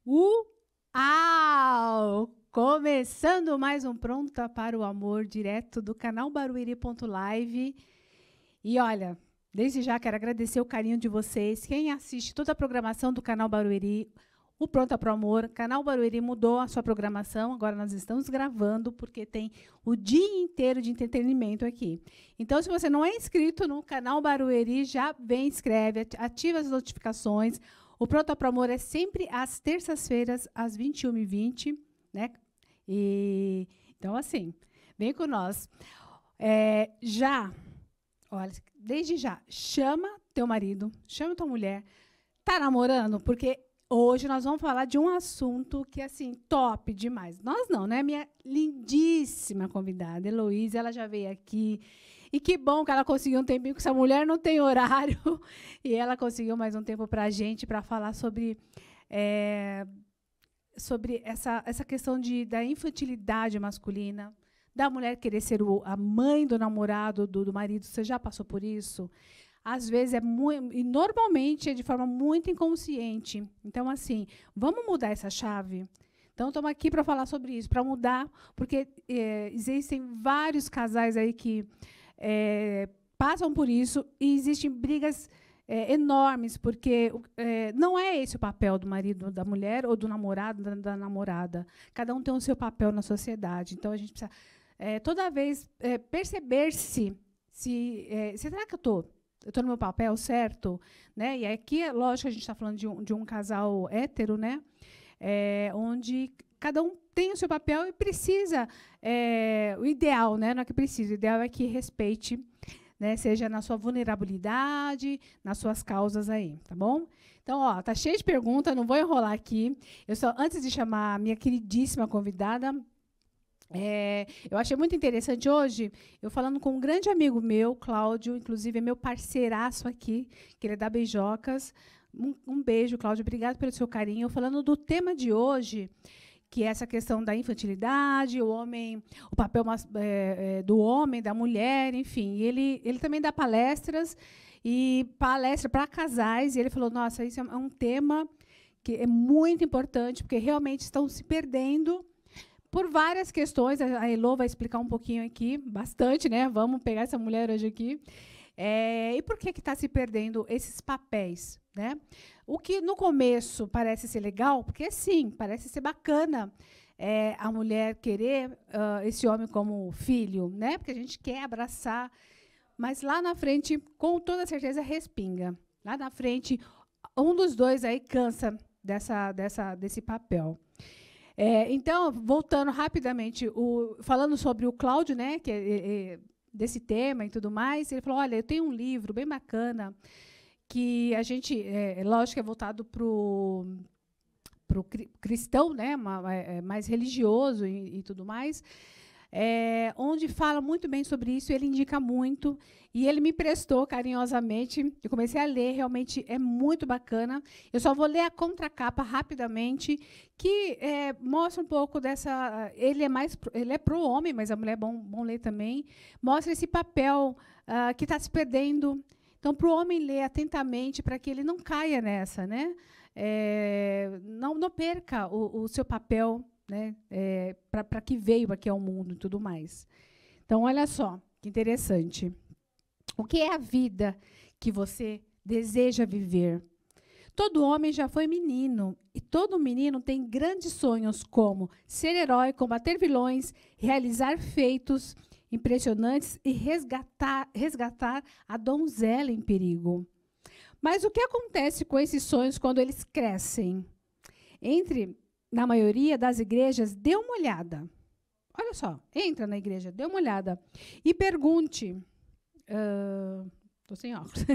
Uau! Começando mais um Pronta para o Amor, direto do canal Barueri.live. E olha, desde já quero agradecer o carinho de vocês. Quem assiste toda a programação do canal Barueri, o Pronta para o Amor, canal Barueri mudou a sua programação. Agora nós estamos gravando, porque tem o dia inteiro de entretenimento aqui. Então, se você não é inscrito no canal Barueri, já vem, inscreve, ativa as notificações. O Pronta para o Amor é sempre às terças-feiras, às 21h20, né? E, então, assim, vem com nós. Olha, desde já, chama teu marido, chama tua mulher. Tá namorando? Porque hoje nós vamos falar de um assunto que, assim, top demais. Nós não, né? Minha lindíssima convidada, Heloísa, ela já veio aqui. E que bom que ela conseguiu um tempinho, porque essa mulher não tem horário. E ela conseguiu mais um tempo para a gente, para falar sobre essa questão da infantilidade masculina, da mulher querer ser a mãe do namorado, do marido. Você já passou por isso? Às vezes e normalmente é de forma muito inconsciente. Então, assim, vamos mudar essa chave? Então, estamos aqui para falar sobre isso, para mudar, porque existem vários casais aí que passam por isso e existem brigas enormes, porque não é esse o papel do marido, da mulher, ou do namorado, da namorada. Cada um tem o seu papel na sociedade. Então, a gente precisa, toda vez, perceber-se será que eu estou no meu papel certo? Né? E aqui, é lógico, a gente está falando de um casal hétero, né? Onde cada um tem o seu papel e precisa, o ideal, né? Não é que precisa, o ideal é que respeite, né? Seja na sua vulnerabilidade, nas suas causas aí, tá bom? Então, ó, tá cheio de perguntas, não vou enrolar aqui. Antes de chamar a minha queridíssima convidada, eu achei muito interessante hoje, eu falando com um grande amigo meu, Cláudio, inclusive é meu parceiraço aqui, que ele é da Beijocas. Um beijo, Cláudio, obrigado pelo seu carinho. Falando do tema de hoje, que é essa questão da infantilidade, o papel do homem, da mulher, enfim. Ele também dá palestras, e palestra para casais, e ele falou, nossa, isso é um tema que é muito importante, porque realmente estão se perdendo por várias questões. A Elô vai explicar um pouquinho aqui, bastante, né? Vamos pegar essa mulher hoje aqui. E por que está se perdendo esses papéis? Né? O que no começo parece ser legal, porque sim, parece ser bacana a mulher querer esse homem como filho, né? Porque a gente quer abraçar, mas lá na frente, com toda certeza, respinga. Lá na frente, um dos dois aí cansa desse papel. Então, voltando rapidamente, falando sobre o Cláudio, né? Que desse tema e tudo mais, ele falou, olha, eu tenho um livro bem bacana que a gente, lógico que é voltado para o cristão, né, mais religioso e tudo mais, onde fala muito bem sobre isso, ele indica muito, e ele me prestou carinhosamente, eu comecei a ler, realmente é muito bacana. Eu só vou ler a contracapa rapidamente, que mostra um pouco dessa... Ele é para o homem, mas a mulher é bom ler também. Mostra esse papel que está se perdendo. Então, para o homem ler atentamente, para que ele não caia nessa, né? Não perca o seu papel, né? Para que veio aqui ao mundo e tudo mais. Então, olha só, que interessante. O que é a vida que você deseja viver? Todo homem já foi menino, e todo menino tem grandes sonhos, como ser herói, combater vilões, realizar feitos impressionantes e resgatar a donzela em perigo. Mas o que acontece com esses sonhos quando eles crescem? Na maioria das igrejas, dê uma olhada. Olha só, entra na igreja, dê uma olhada e pergunte... Estou sem óculos.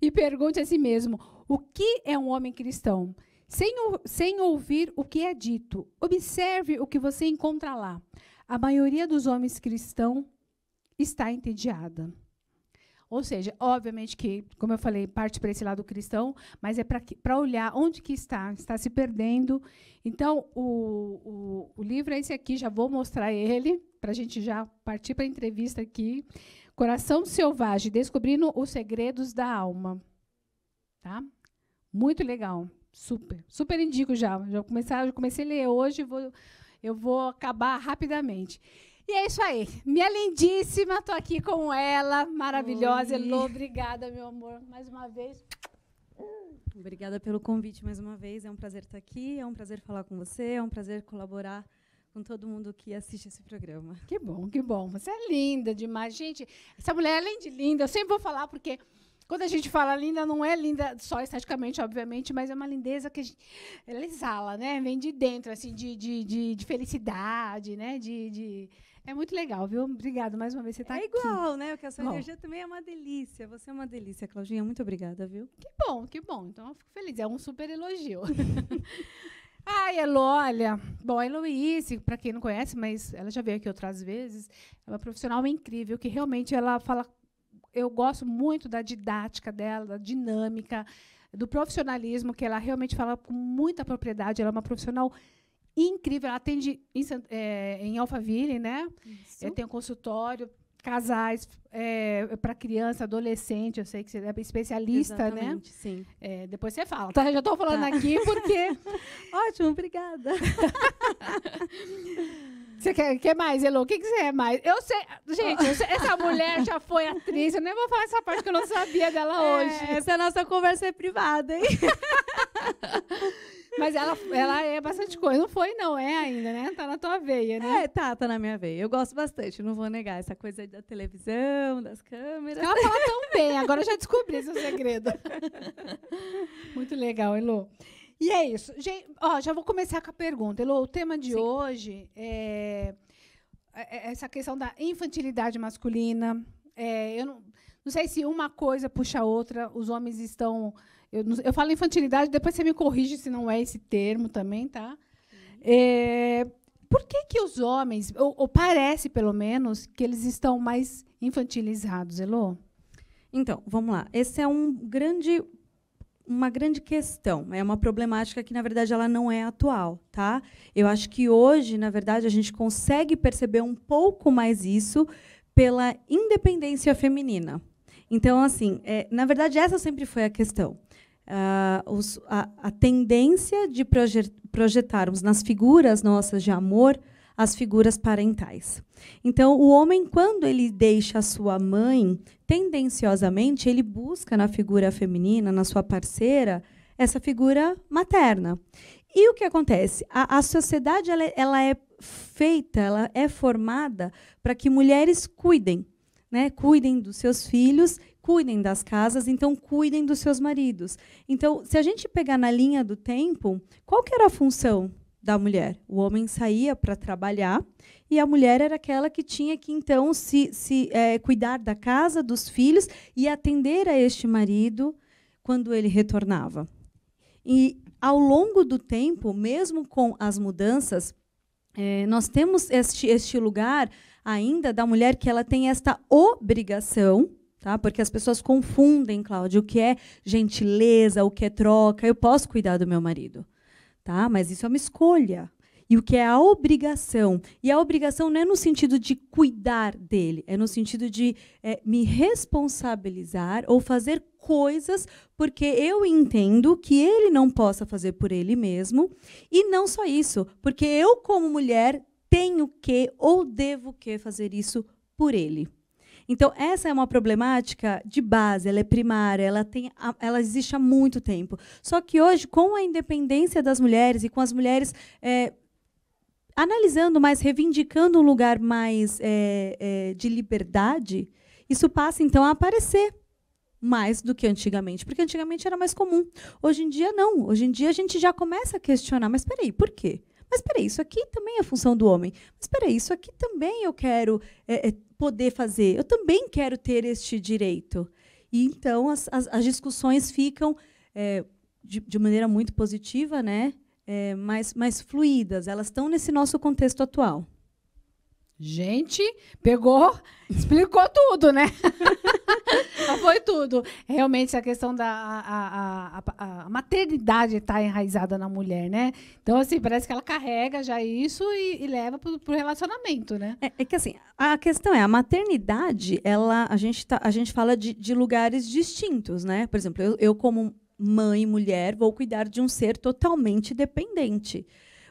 E pergunte a si mesmo, o que é um homem cristão? Sem ouvir o que é dito, observe o que você encontra lá. A maioria dos homens cristãos está entediada. Ou seja, obviamente que, como eu falei, parte para esse lado cristão, mas é para olhar onde que está se perdendo. Então, o livro é esse aqui, já vou mostrar ele, para a gente já partir para a entrevista aqui. Coração Selvagem, descobrindo os segredos da alma. Tá? Muito legal. Super indico já. Já comecei a ler hoje, eu vou acabar rapidamente. E é isso aí. Minha lindíssima, estou aqui com ela, maravilhosa. Elô, obrigada, meu amor, mais uma vez. Obrigada pelo convite mais uma vez. É um prazer estar aqui, é um prazer falar com você, é um prazer colaborar com todo mundo que assiste esse programa. Que bom, que bom. Você é linda demais. Gente, essa mulher, além de linda, eu sempre vou falar, porque quando a gente fala linda, não é linda só esteticamente, obviamente, mas é uma lindeza que ela exala, né? Vem de dentro, assim, de felicidade, né? É muito legal, viu? Obrigada mais uma vez, você está aqui. É igual, né? Porque a sua energia também é uma delícia. Você é uma delícia, Claudinha. Muito obrigada, viu? Que bom, que bom. Então, eu fico feliz. É um super elogio. Ai, Elô, olha. Bom, a Heloíse, para quem não conhece, mas ela já veio aqui outras vezes, é uma profissional incrível, que realmente ela fala. Eu gosto muito da didática dela, da dinâmica, do profissionalismo, que ela realmente fala com muita propriedade. Ela é uma profissional incrível. Ela atende em Alphaville, né? Tem um consultório, casais, para criança, adolescente. Eu sei que você é especialista, exatamente, né? Sim. Depois você fala, tá? Eu já estou falando aqui porque... Ótimo, obrigada. Você quer mais, Elô? O que você é mais? Eu sei... Gente, essa mulher já foi atriz. Eu nem vou falar essa parte que eu não sabia dela hoje. Essa nossa conversa é privada, hein? Mas ela é bastante coisa. Não foi, não. É ainda, né? Tá na tua veia, né? Tá na minha veia. Eu gosto bastante, não vou negar. Essa coisa da televisão, das câmeras. Ela fala tão bem. Agora eu já descobri seu segredo. Muito legal, Elô. E é isso. Gente, já vou começar com a pergunta. Elô, o tema de hoje é essa questão da infantilidade masculina. Eu não sei se uma coisa puxa a outra. Os homens estão... Eu falo infantilidade, depois você me corrige se não é esse termo também, tá? Por que os homens, ou parece pelo menos, que eles estão mais infantilizados, Elô? Então, vamos lá. Esse é uma grande questão. É uma problemática que, na verdade, ela não é atual, tá? Eu acho que hoje, na verdade, a gente consegue perceber um pouco mais isso pela independência feminina. Então, assim, na verdade, essa sempre foi a questão. A tendência de projetarmos nas figuras nossas de amor as figuras parentais. Então, o homem, quando ele deixa a sua mãe, tendenciosamente, ele busca na figura feminina, na sua parceira, essa figura materna. E o que acontece? A sociedade ela é feita, ela é formada para que mulheres cuidem, né? Cuidem dos seus filhos, cuidem das casas, então cuidem dos seus maridos. Então, se a gente pegar na linha do tempo, qual que era a função da mulher? O homem saía para trabalhar e a mulher era aquela que tinha que, então, cuidar da casa, dos filhos e atender a este marido quando ele retornava. E, ao longo do tempo, mesmo com as mudanças, nós temos este lugar ainda da mulher que ela tem esta obrigação, tá? Porque as pessoas confundem, Cláudia, o que é gentileza, o que é troca. Eu posso cuidar do meu marido, tá? Mas isso é uma escolha. E o que é a obrigação? E a obrigação não é no sentido de cuidar dele, é no sentido de me responsabilizar ou fazer coisas porque eu entendo que ele não possa fazer por ele mesmo. E não só isso, porque eu, como mulher, tenho que ou devo que fazer isso por ele. Então, essa é uma problemática de base, ela é primária, ela existe há muito tempo. Só que hoje, com a independência das mulheres e com as mulheres analisando mais, reivindicando um lugar mais de liberdade, isso passa, então, a aparecer mais do que antigamente, porque antigamente era mais comum. Hoje em dia, não. Hoje em dia, a gente já começa a questionar, mas espera aí, por quê? Mas espera aí, isso aqui também é função do homem. Mas espera aí, isso aqui também eu quero poder fazer. Eu também quero ter este direito. E, então, as discussões ficam de maneira muito positiva, né? Mais fluídas. Elas estão nesse nosso contexto atual. Gente, pegou, explicou tudo, né? Foi tudo. Realmente, essa questão da maternidade está enraizada na mulher, né? Então, assim, parece que ela carrega já isso e leva para o relacionamento, né? É que, assim, a questão a maternidade, a gente fala de lugares distintos, né? Por exemplo, eu como mãe, mulher, vou cuidar de um ser totalmente dependente.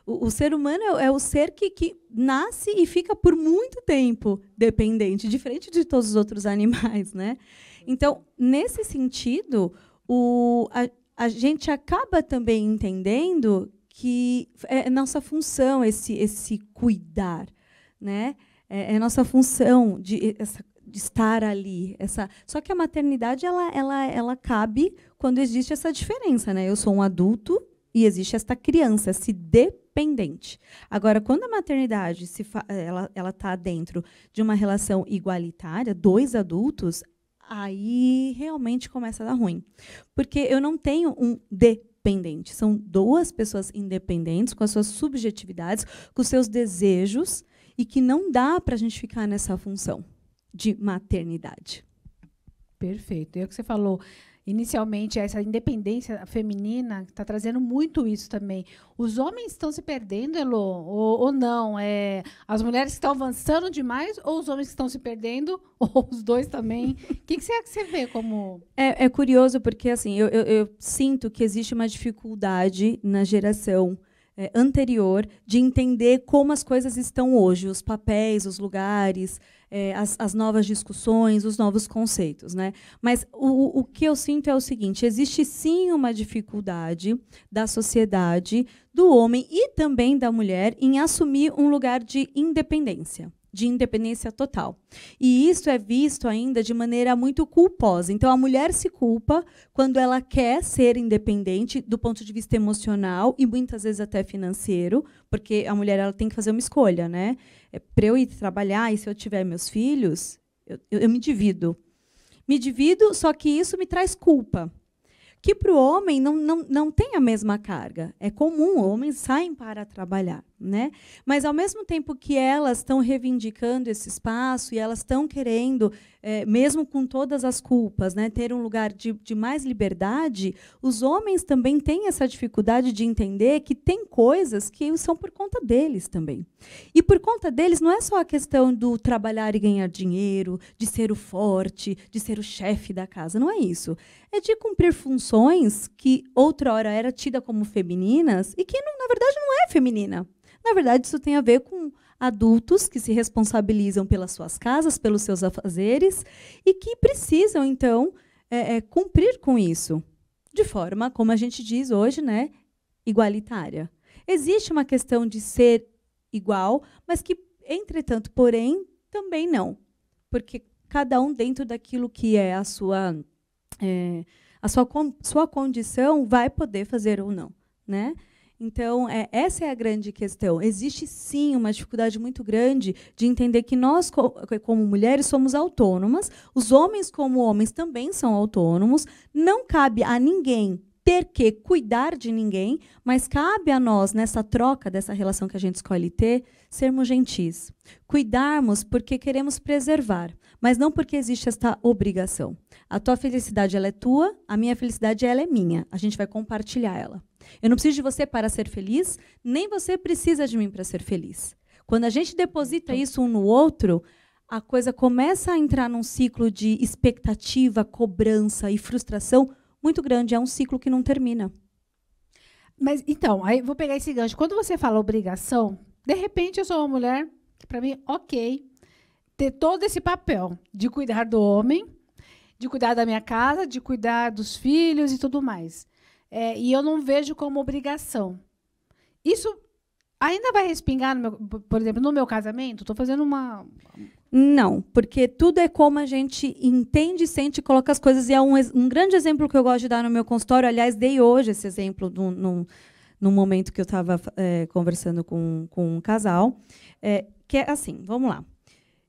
O ser humano é o ser que nasce e fica por muito tempo dependente, diferente de todos os outros animais, né? Então, nesse sentido, a gente acaba também entendendo que é nossa função esse cuidar, né? É nossa função de estar ali. Só que a maternidade ela cabe quando existe essa diferença, né? Eu sou um adulto e existe esta criança, esse dependente. Agora, quando a maternidade ela está dentro de uma relação igualitária, 2 adultos, aí realmente começa a dar ruim. Porque eu não tenho um dependente. São 2 pessoas independentes, com as suas subjetividades, com os seus desejos, e que não dá para a gente ficar nessa função de maternidade. Perfeito. É o que você falou. Inicialmente, essa independência feminina está trazendo muito isso também. Os homens estão se perdendo, Elô, ou não? As mulheres que estão avançando demais, ou os homens que estão se perdendo, ou os 2 também? O que você vê como... É curioso, porque assim, eu sinto que existe uma dificuldade na geração anterior de entender como as coisas estão hoje, os papéis, os lugares, as novas discussões, os novos conceitos, né? Mas o que eu sinto é o seguinte: existe sim uma dificuldade da sociedade, do homem e também da mulher em assumir um lugar de independência total. E isso é visto ainda de maneira muito culposa. Então, a mulher se culpa quando ela quer ser independente do ponto de vista emocional e muitas vezes até financeiro, porque a mulher ela tem que fazer uma escolha, né? Para eu ir trabalhar e se eu tiver meus filhos, eu me divido. Me divido, só que isso me traz culpa. Que para o homem não tem a mesma carga. É comum, homens saem para trabalhar, né? Mas, ao mesmo tempo que elas estão reivindicando esse espaço e elas estão querendo, mesmo com todas as culpas, né, ter um lugar de mais liberdade, os homens também têm essa dificuldade de entender que tem coisas que são por conta deles também. E por conta deles não é só a questão do trabalhar e ganhar dinheiro, de ser o forte, de ser o chefe da casa, não é isso. É de cumprir funções que outrora era tida como femininas e que, na verdade, não é feminina. Na verdade, isso tem a ver com adultos que se responsabilizam pelas suas casas, pelos seus afazeres, e que precisam, então, cumprir com isso, de forma, como a gente diz hoje, né, igualitária. Existe uma questão de ser igual, mas que, entretanto, porém, também não. Porque cada um, dentro daquilo que é a sua condição, vai poder fazer ou não, né? Então, essa é a grande questão. Existe, sim, uma dificuldade muito grande de entender que nós, como mulheres, somos autônomas, os homens, como homens, também são autônomos, não cabe a ninguém ter que cuidar de ninguém, mas cabe a nós, nessa troca dessa relação que a gente escolhe ter, sermos gentis. Cuidarmos porque queremos preservar, mas não porque existe esta obrigação. A tua felicidade ela é tua, a minha felicidade ela é minha. A gente vai compartilhar ela. Eu não preciso de você para ser feliz, nem você precisa de mim para ser feliz. Quando a gente deposita isso um no outro, a coisa começa a entrar num ciclo de expectativa, cobrança e frustração muito grande. É um ciclo que não termina. Mas, então, aí vou pegar esse gancho. Quando você fala obrigação, de repente eu sou uma mulher que, para mim, ok, ter todo esse papel de cuidar do homem, de cuidar da minha casa, de cuidar dos filhos e tudo mais. E eu não vejo como obrigação. Isso ainda vai respingar, por exemplo, no meu casamento? Estou fazendo uma... Não, porque tudo é como a gente entende, sente e coloca as coisas. E é um grande exemplo que eu gosto de dar no meu consultório. Aliás, dei hoje esse exemplo num momento que eu estava conversando com um casal. Que é assim, vamos lá.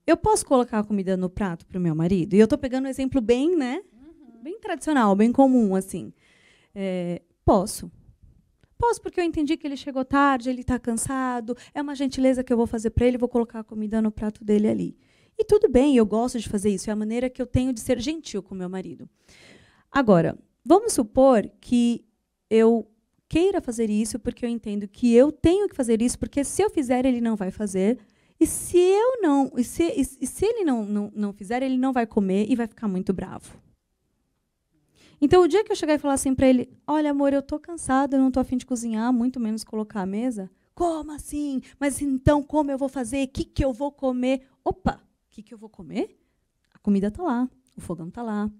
Eu posso colocar a comida no prato para o meu marido? E eu estou pegando um exemplo bem, né, bem tradicional, bem comum, assim. Posso. Posso, porque eu entendi que ele chegou tarde, ele está cansado, é uma gentileza que eu vou fazer para ele, vou colocar a comida no prato dele ali. E tudo bem, eu gosto de fazer isso, é a maneira que eu tenho de ser gentil com o meu marido. Agora, vamos supor que eu queira fazer isso porque eu entendo que eu tenho que fazer isso, porque se eu fizer, ele não vai fazer, e se ele não fizer, ele não vai comer e vai ficar muito bravo. Então, o dia que eu chegar e falar assim para ele, olha, amor, eu estou cansada, eu não estou a fim de cozinhar, muito menos colocar a mesa. Como assim? Mas então, como eu vou fazer? O que eu vou comer? Opa, o que eu vou comer? A comida está lá, o fogão está lá.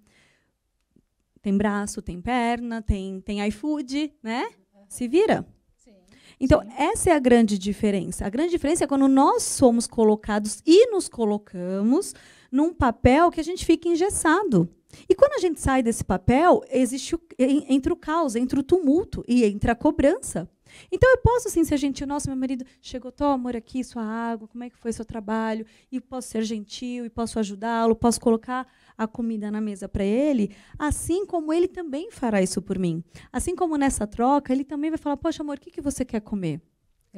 Tem braço, tem perna, tem iFood, né? Se vira. Sim. Então, Sim. essa é a grande diferença. A grande diferença é quando nós somos colocados e nos colocamos num papel que a gente fica engessado. E quando a gente sai desse papel, entra o caos, entra o tumulto e entra a cobrança. Então, eu posso, assim, ser gentil. Nossa, meu marido chegou, toma, amor, aqui, sua água, como é que foi seu trabalho? E posso ser gentil, e posso ajudá-lo, posso colocar a comida na mesa para ele, assim como ele também fará isso por mim. Assim como nessa troca, ele também vai falar, poxa, amor, o que você quer comer?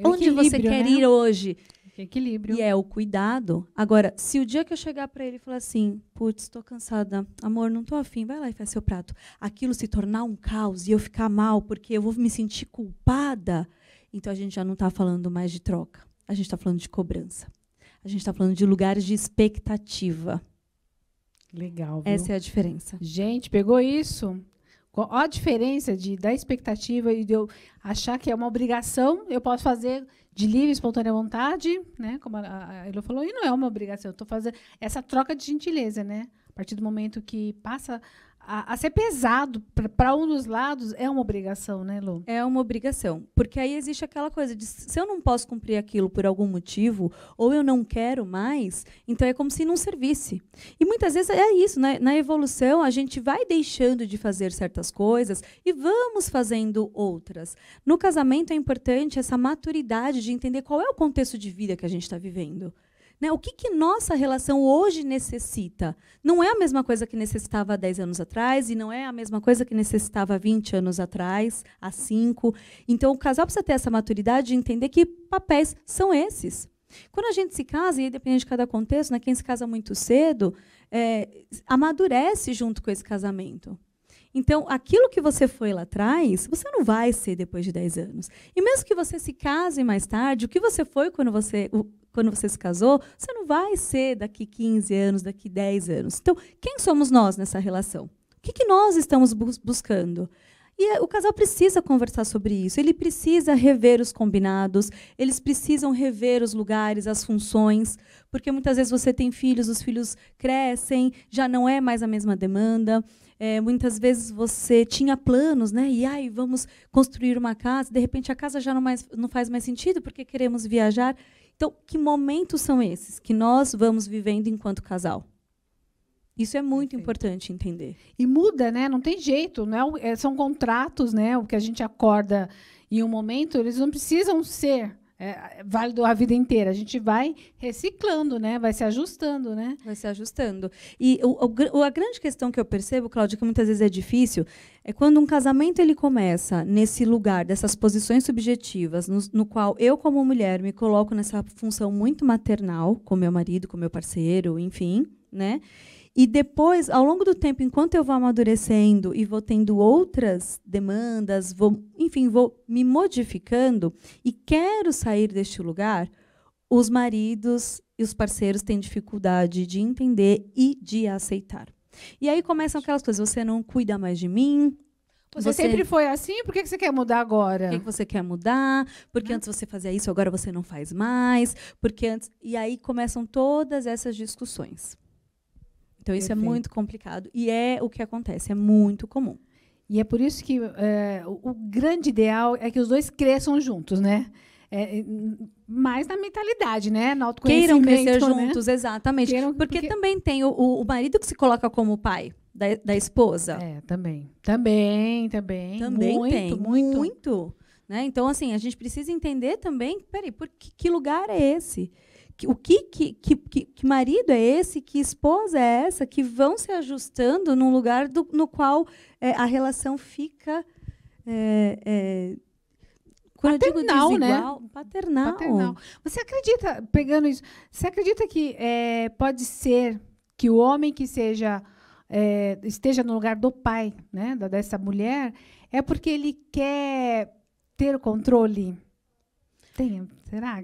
Onde você quer ir hoje? Equilíbrio. E é o cuidado. Agora, se o dia que eu chegar para ele e falar assim, putz, estou cansada, amor, não estou afim, vai lá e faz seu prato. Aquilo se tornar um caos e eu ficar mal porque eu vou me sentir culpada, então a gente já não está falando mais de troca. A gente está falando de cobrança. A gente está falando de lugares de expectativa. Legal, viu? Essa é a diferença. Gente, pegou isso? Olha a diferença da expectativa e de eu achar que é uma obrigação, eu posso fazer de livre e espontânea vontade, né? Como a Elô falou, e não é uma obrigação, eu estou fazendo essa troca de gentileza, né? A partir do momento que passa a ser pesado para um dos lados, é uma obrigação, né, Elô? É uma obrigação. Porque aí existe aquela coisa de, se eu não posso cumprir aquilo por algum motivo, ou eu não quero mais, então é como se não servisse. E muitas vezes é isso, né? Na evolução, a gente vai deixando de fazer certas coisas e vamos fazendo outras. No casamento é importante essa maturidade de entender qual é o contexto de vida que a gente está vivendo. Né? O que nossa relação hoje necessita? Não é a mesma coisa que necessitava há 10 anos atrás, e não é a mesma coisa que necessitava há 20 anos atrás, há 5. Então, o casal precisa ter essa maturidade de entender que papéis são esses. Quando a gente se casa, e depende de cada contexto, né, quem se casa muito cedo, amadurece junto com esse casamento. Então, aquilo que você foi lá atrás, você não vai ser depois de 10 anos. E mesmo que você se case mais tarde, o que você foi quando você se casou, você não vai ser daqui 15 anos, daqui 10 anos. Então, quem somos nós nessa relação? O que nós estamos buscando? E o casal precisa conversar sobre isso. Ele precisa rever os combinados, eles precisam rever os lugares, as funções, porque muitas vezes você tem filhos, os filhos crescem, já não é mais a mesma demanda. Muitas vezes você tinha planos, né? E vamos construir uma casa, de repente a casa já não faz mais sentido porque queremos viajar. Então, que momentos são esses que nós vamos vivendo enquanto casal? Isso é muito importante entender. E muda, né? Não tem jeito, não são contratos, né? O que a gente acorda em um momento, eles não precisam ser válido a vida inteira. A gente vai reciclando, né? Vai se ajustando, né? Vai se ajustando. E a grande questão que eu percebo, Cláudia, que muitas vezes é difícil, é quando um casamento ele começa nesse lugar, dessas posições subjetivas, no qual eu, como mulher, me coloco nessa função muito maternal, com meu marido, com meu parceiro, enfim, né? E depois, ao longo do tempo, enquanto eu vou amadurecendo e vou tendo outras demandas, vou me modificando e quero sair deste lugar, os maridos e os parceiros têm dificuldade de entender e de aceitar. E aí começam aquelas coisas, você não cuida mais de mim. Você sempre foi assim? Por que você quer mudar agora? Por que você quer mudar? Porque antes você fazia isso, agora você não faz mais. Porque antes... E aí começam todas essas discussões. Então, isso Perfeito. É muito complicado. E é o que acontece, é muito comum. E é por isso que o grande ideal é que os dois cresçam juntos, né? Mais na mentalidade, né? No autoconhecimento. Queiram crescer né? juntos, exatamente. Porque também tem o marido que se coloca como pai da esposa. Também. Também Muito, tem. Muito. Né? Então, assim, a gente precisa entender também, peraí, que lugar é esse? Que marido é esse? Que esposa é essa? Que vão se ajustando num lugar no qual a relação fica... quando paternal, eu digo desigual, né? Paternal. Você acredita, pegando isso, você acredita que pode ser que o homem que esteja no lugar do pai, né, dessa mulher, é porque ele quer ter o controle? Será?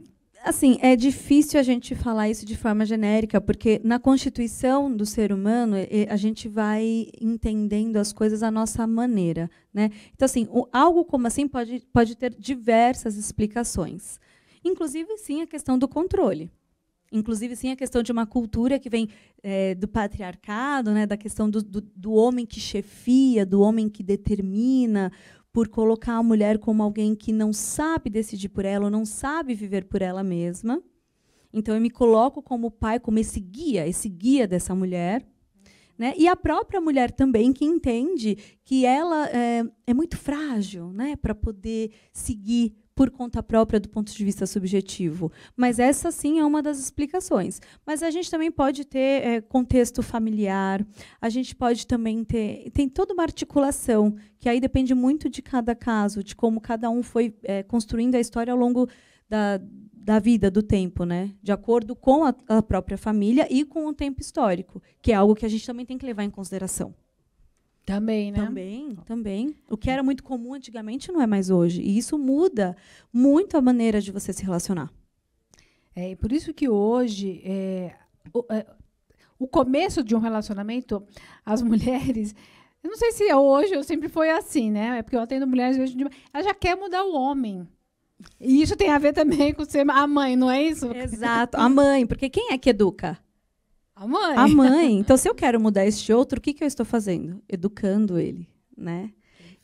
Assim, é difícil a gente falar isso de forma genérica, porque na constituição do ser humano a gente vai entendendo as coisas à nossa maneira, né? Então, assim, algo como assim pode ter diversas explicações. Inclusive, sim, a questão do controle. Inclusive, sim, a questão de uma cultura que vem do patriarcado, né, da questão do homem que chefia, do homem que determina, por colocar a mulher como alguém que não sabe decidir por ela, ou não sabe viver por ela mesma. Então, eu me coloco como pai, como esse guia dessa mulher. Né? E a própria mulher também, que entende que ela é muito frágil, né, para poder seguir por conta própria do ponto de vista subjetivo. Mas essa, sim, é uma das explicações. Mas a gente também pode ter contexto familiar, a gente pode também ter... Tem toda uma articulação, que aí depende muito de cada caso, de como cada um foi construindo a história ao longo da vida, do tempo, né? De acordo com a própria família e com o tempo histórico, que é algo que a gente também tem que levar em consideração. Também, né? Também. O que era muito comum antigamente não é mais hoje. E isso muda muito a maneira de você se relacionar. É por isso que hoje, o começo de um relacionamento, as mulheres... Eu não sei se hoje ou sempre foi assim, né? É porque eu atendo mulheres hoje, ela já quer mudar o homem. E isso tem a ver também com ser a mãe, não é isso? Exato, a mãe. Porque quem é que educa? A mãe. A mãe. Então, se eu quero mudar este outro, o que eu estou fazendo? Educando ele, né?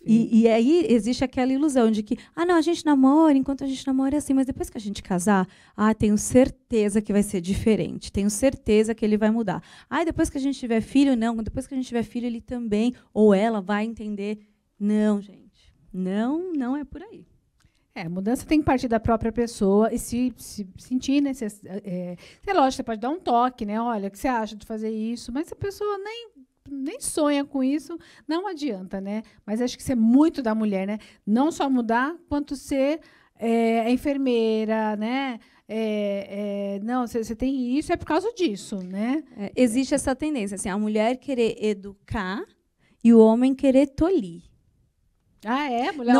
E aí existe aquela ilusão de que, não, a gente namora, enquanto a gente namora é assim, mas depois que a gente casar, tenho certeza que vai ser diferente, tenho certeza que ele vai mudar. Depois que a gente tiver filho, não, depois que a gente tiver filho, ele também, ou ela vai entender. Não, gente, não é por aí. A mudança tem que partir da própria pessoa e se sentir necessário. Lógico, você pode dar um toque, né? Olha, o que você acha de fazer isso? Mas se a pessoa nem sonha com isso, não adianta, né? Mas acho que isso é muito da mulher, né? Não só mudar, quanto ser enfermeira, né? Não, você tem isso, é por causa disso, né? Existe essa tendência, assim, a mulher querer educar e o homem querer tolir. Mulher,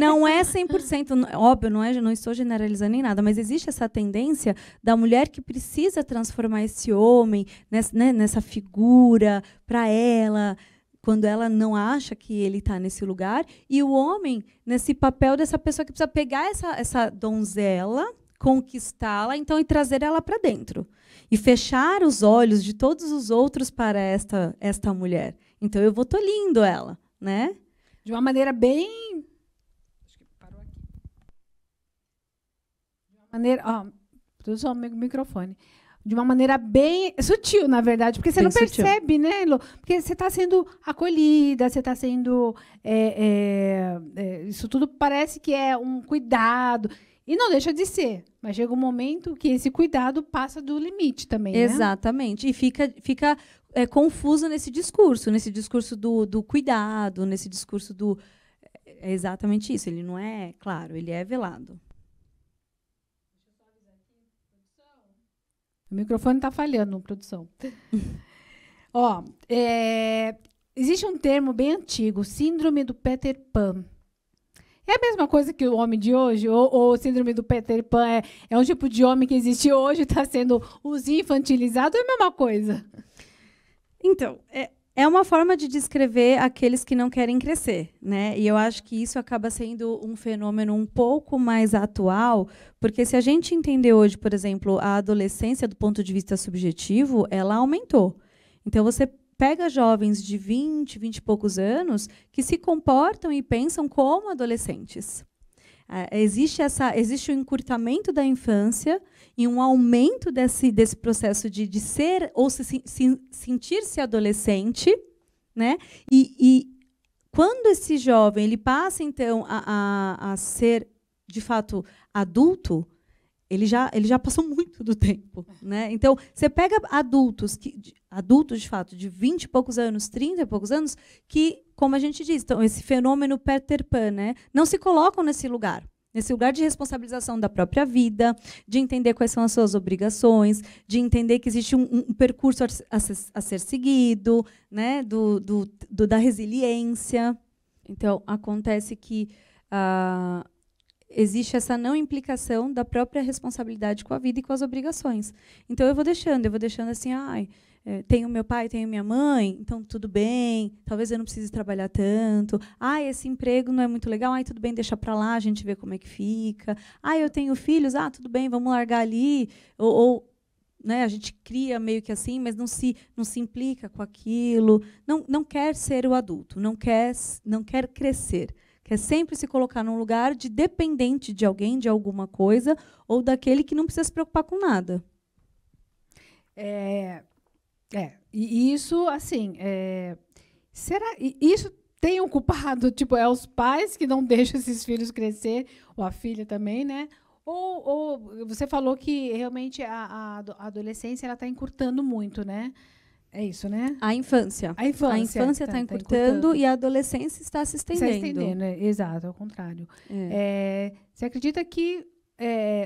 não é 100%, óbvio, não estou generalizando nem nada, mas existe essa tendência da mulher que precisa transformar esse homem nessa figura para ela, quando ela não acha que ele está nesse lugar, e o homem nesse papel dessa pessoa que precisa pegar essa donzela, conquistá-la, então, e trazer ela para dentro. E fechar os olhos de todos os outros para esta mulher. Então, eu vou tolindo ela, né? De uma maneira bem... Acho que parou aqui. De uma maneira... produção, microfone. De uma maneira bem sutil, na verdade, porque você não percebe, né, Elô? Porque você está sendo acolhida, você está sendo... isso tudo parece que é um cuidado. E não deixa de ser. Mas chega um momento que esse cuidado passa do limite também, né? Exatamente. E fica confuso nesse discurso do cuidado, nesse discurso do... É exatamente isso. Ele não é claro, ele é velado. Deixa eu só avisar aqui, produção. O microfone está falhando, produção. Existe um termo bem antigo, síndrome do Peter Pan. É a mesma coisa que o homem de hoje? Ou síndrome do Peter Pan é um tipo de homem que existe hoje e está sendo infantilizado? Ou é a mesma coisa? Então, é uma forma de descrever aqueles que não querem crescer, né? E eu acho que isso acaba sendo um fenômeno um pouco mais atual, porque se a gente entender hoje, por exemplo, a adolescência do ponto de vista subjetivo, ela aumentou. Então, você pega jovens de 20 e poucos anos que se comportam e pensam como adolescentes. Existe um encurtamento da infância e um aumento desse processo de ser ou sentir-se adolescente, né? E quando esse jovem ele passa, então, a ser, de fato, adulto, ele já passou muito do tempo, né? Então, você pega adultos, de fato, de 20 e poucos anos, 30 e poucos anos, que, como a gente diz, então, esse fenômeno Peter Pan, né, não se colocam nesse lugar de responsabilização da própria vida, de entender quais são as suas obrigações, de entender que existe um percurso a ser seguido, né, da resiliência. Então, acontece que existe essa não implicação da própria responsabilidade com a vida e com as obrigações. Então, eu vou deixando assim, tenho meu pai, tenho minha mãe, então tudo bem, talvez eu não precise trabalhar tanto. Esse emprego não é muito legal, tudo bem, deixa para lá, a gente vê como é que fica. Eu tenho filhos, tudo bem, vamos largar ali. Né, a gente cria meio que assim, mas não se implica com aquilo. Não quer ser o adulto, não quer crescer. Quer sempre se colocar num lugar de dependente de alguém, de alguma coisa, ou daquele que não precisa se preocupar com nada. E isso, assim, isso tem um culpado, tipo, é os pais que não deixam esses filhos crescer, ou a filha também, né? Ou você falou que realmente a adolescência ela está encurtando muito, né? É isso, né? A infância. A infância está encurtando e a adolescência está se estendendo. Está estendendo, exato, ao contrário. Você acredita que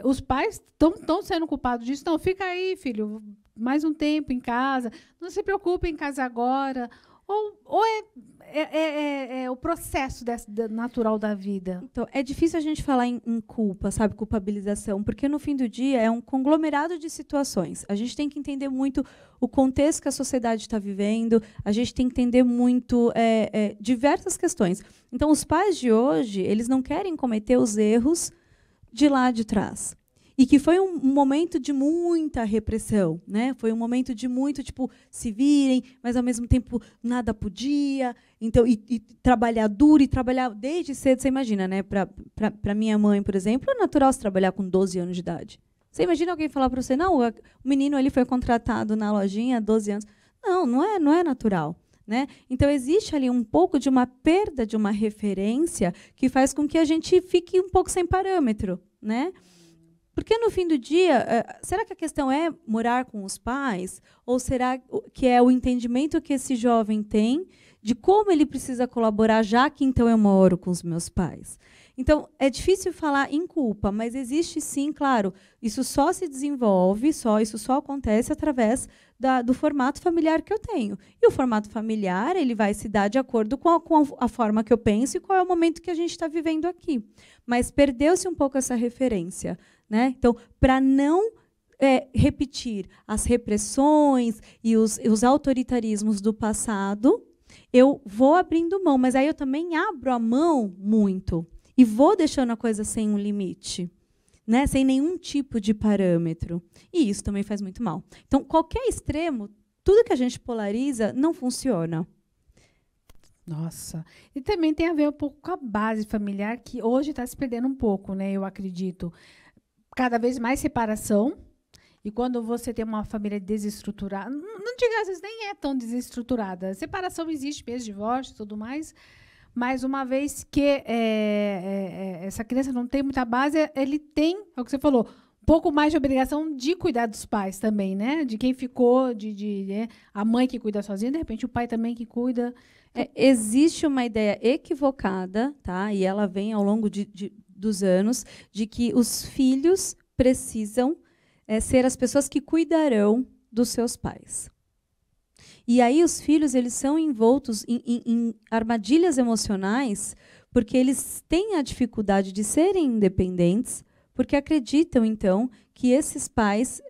os pais estão sendo culpados disso? Não, fica aí, filho, mais um tempo em casa, não se preocupe em casa agora. Ou é o processo natural da vida? Então, é difícil a gente falar em culpa, sabe, culpabilização, porque no fim do dia é um conglomerado de situações. A gente tem que entender muito o contexto que a sociedade está vivendo, a gente tem que entender muito diversas questões. Então, os pais de hoje, eles não querem cometer os erros de lá de trás. E que foi um momento de muita repressão, né? Foi um momento de muito, tipo, se virem, mas, ao mesmo tempo, nada podia. Então, e trabalhar duro, e trabalhar desde cedo. Você imagina, né? Para minha mãe, por exemplo, é natural se trabalhar com 12 anos de idade. Você imagina alguém falar para você, não, o menino ali foi contratado na lojinha há 12 anos. Não é natural. Né? Então, existe ali um pouco de uma perda de uma referência que faz com que a gente fique um pouco sem parâmetro, né? Porque, no fim do dia, será que a questão é morar com os pais? Ou será que é o entendimento que esse jovem tem de como ele precisa colaborar, já que, então, eu moro com os meus pais? Então, é difícil falar em culpa, mas existe, sim, claro, isso só se desenvolve, isso só acontece através do formato familiar que eu tenho. E o formato familiar ele vai se dar de acordo com a forma que eu penso e qual é o momento que a gente está vivendo aqui. Mas perdeu-se um pouco essa referência. Né? Então, para não repetir as repressões e os autoritarismos do passado, eu vou abrindo mão, mas aí eu também abro a mão muito e vou deixando a coisa sem um limite, né? Sem nenhum tipo de parâmetro. E isso também faz muito mal. Então, qualquer extremo, tudo que a gente polariza, não funciona. Nossa. E também tem a ver um pouco com a base familiar, que hoje está se perdendo um pouco, né? Eu acredito. Cada vez mais separação. E quando você tem uma família desestruturada, não diga, às vezes nem é tão desestruturada. Separação existe mesmo, divórcio e tudo mais. Mas uma vez que essa criança não tem muita base, ele tem, é o que você falou, um pouco mais de obrigação de cuidar dos pais também, né? De quem ficou, a mãe que cuida sozinha, de repente o pai também que cuida. Existe uma ideia equivocada, tá? E ela vem ao longo dos anos, de que os filhos precisam ser as pessoas que cuidarão dos seus pais. E aí os filhos eles são envoltos em armadilhas emocionais, porque eles têm a dificuldade de serem independentes, porque acreditam, então, que esses pais,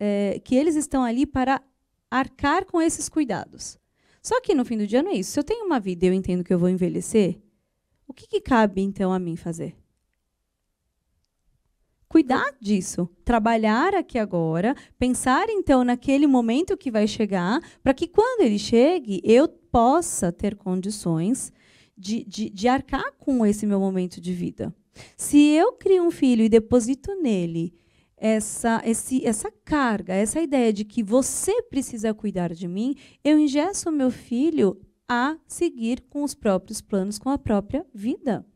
que eles estão ali para arcar com esses cuidados. Só que, no fim do dia, não é isso. Se eu tenho uma vida e eu entendo que eu vou envelhecer, o que cabe, então, a mim fazer? Cuidar disso, trabalhar aqui agora, pensar, então, naquele momento que vai chegar, para que, quando ele chegue, eu possa ter condições de arcar com esse meu momento de vida. Se eu crio um filho e deposito nele essa carga, essa ideia de que você precisa cuidar de mim, eu engesso o meu filho a seguir com os próprios planos, com a própria vida.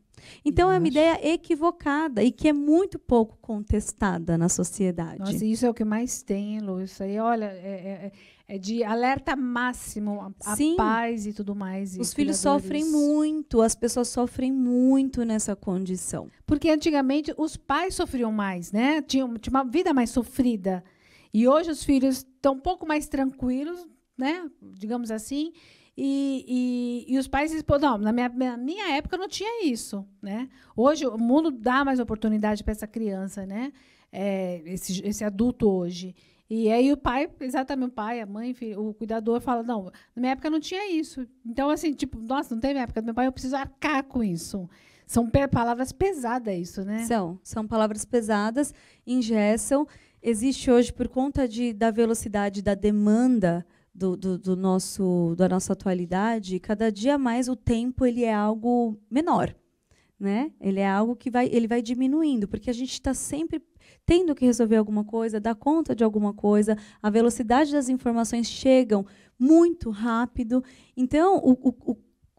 Então, é uma ideia equivocada e que é muito pouco contestada na sociedade. Nossa, isso é o que mais tem, Lu. Isso aí, olha, é de alerta máximo a paz e tudo mais. Os filhos sofrem muito, as pessoas sofrem muito nessa condição. Porque antigamente os pais sofriam mais, né? Tinha uma vida mais sofrida. E hoje os filhos estão um pouco mais tranquilos, né? Digamos assim. E os pais dizem, pô, não, na minha época não tinha isso, né? Hoje o mundo dá mais oportunidade para essa criança, né? Esse adulto hoje. E aí o pai, exatamente o pai, a mãe, o cuidador fala, não, na minha época não tinha isso. Então, assim, tipo, nossa, não teve época do meu pai, eu preciso arcar com isso. São palavras pesadas isso, né? São palavras pesadas, engessam. Existe hoje, por conta da velocidade da demanda da nossa atualidade, cada dia mais o tempo ele é algo menor, né? Ele é algo que ele vai diminuindo, porque a gente está sempre tendo que resolver alguma coisa, dar conta de alguma coisa, a velocidade das informações chegam muito rápido. Então,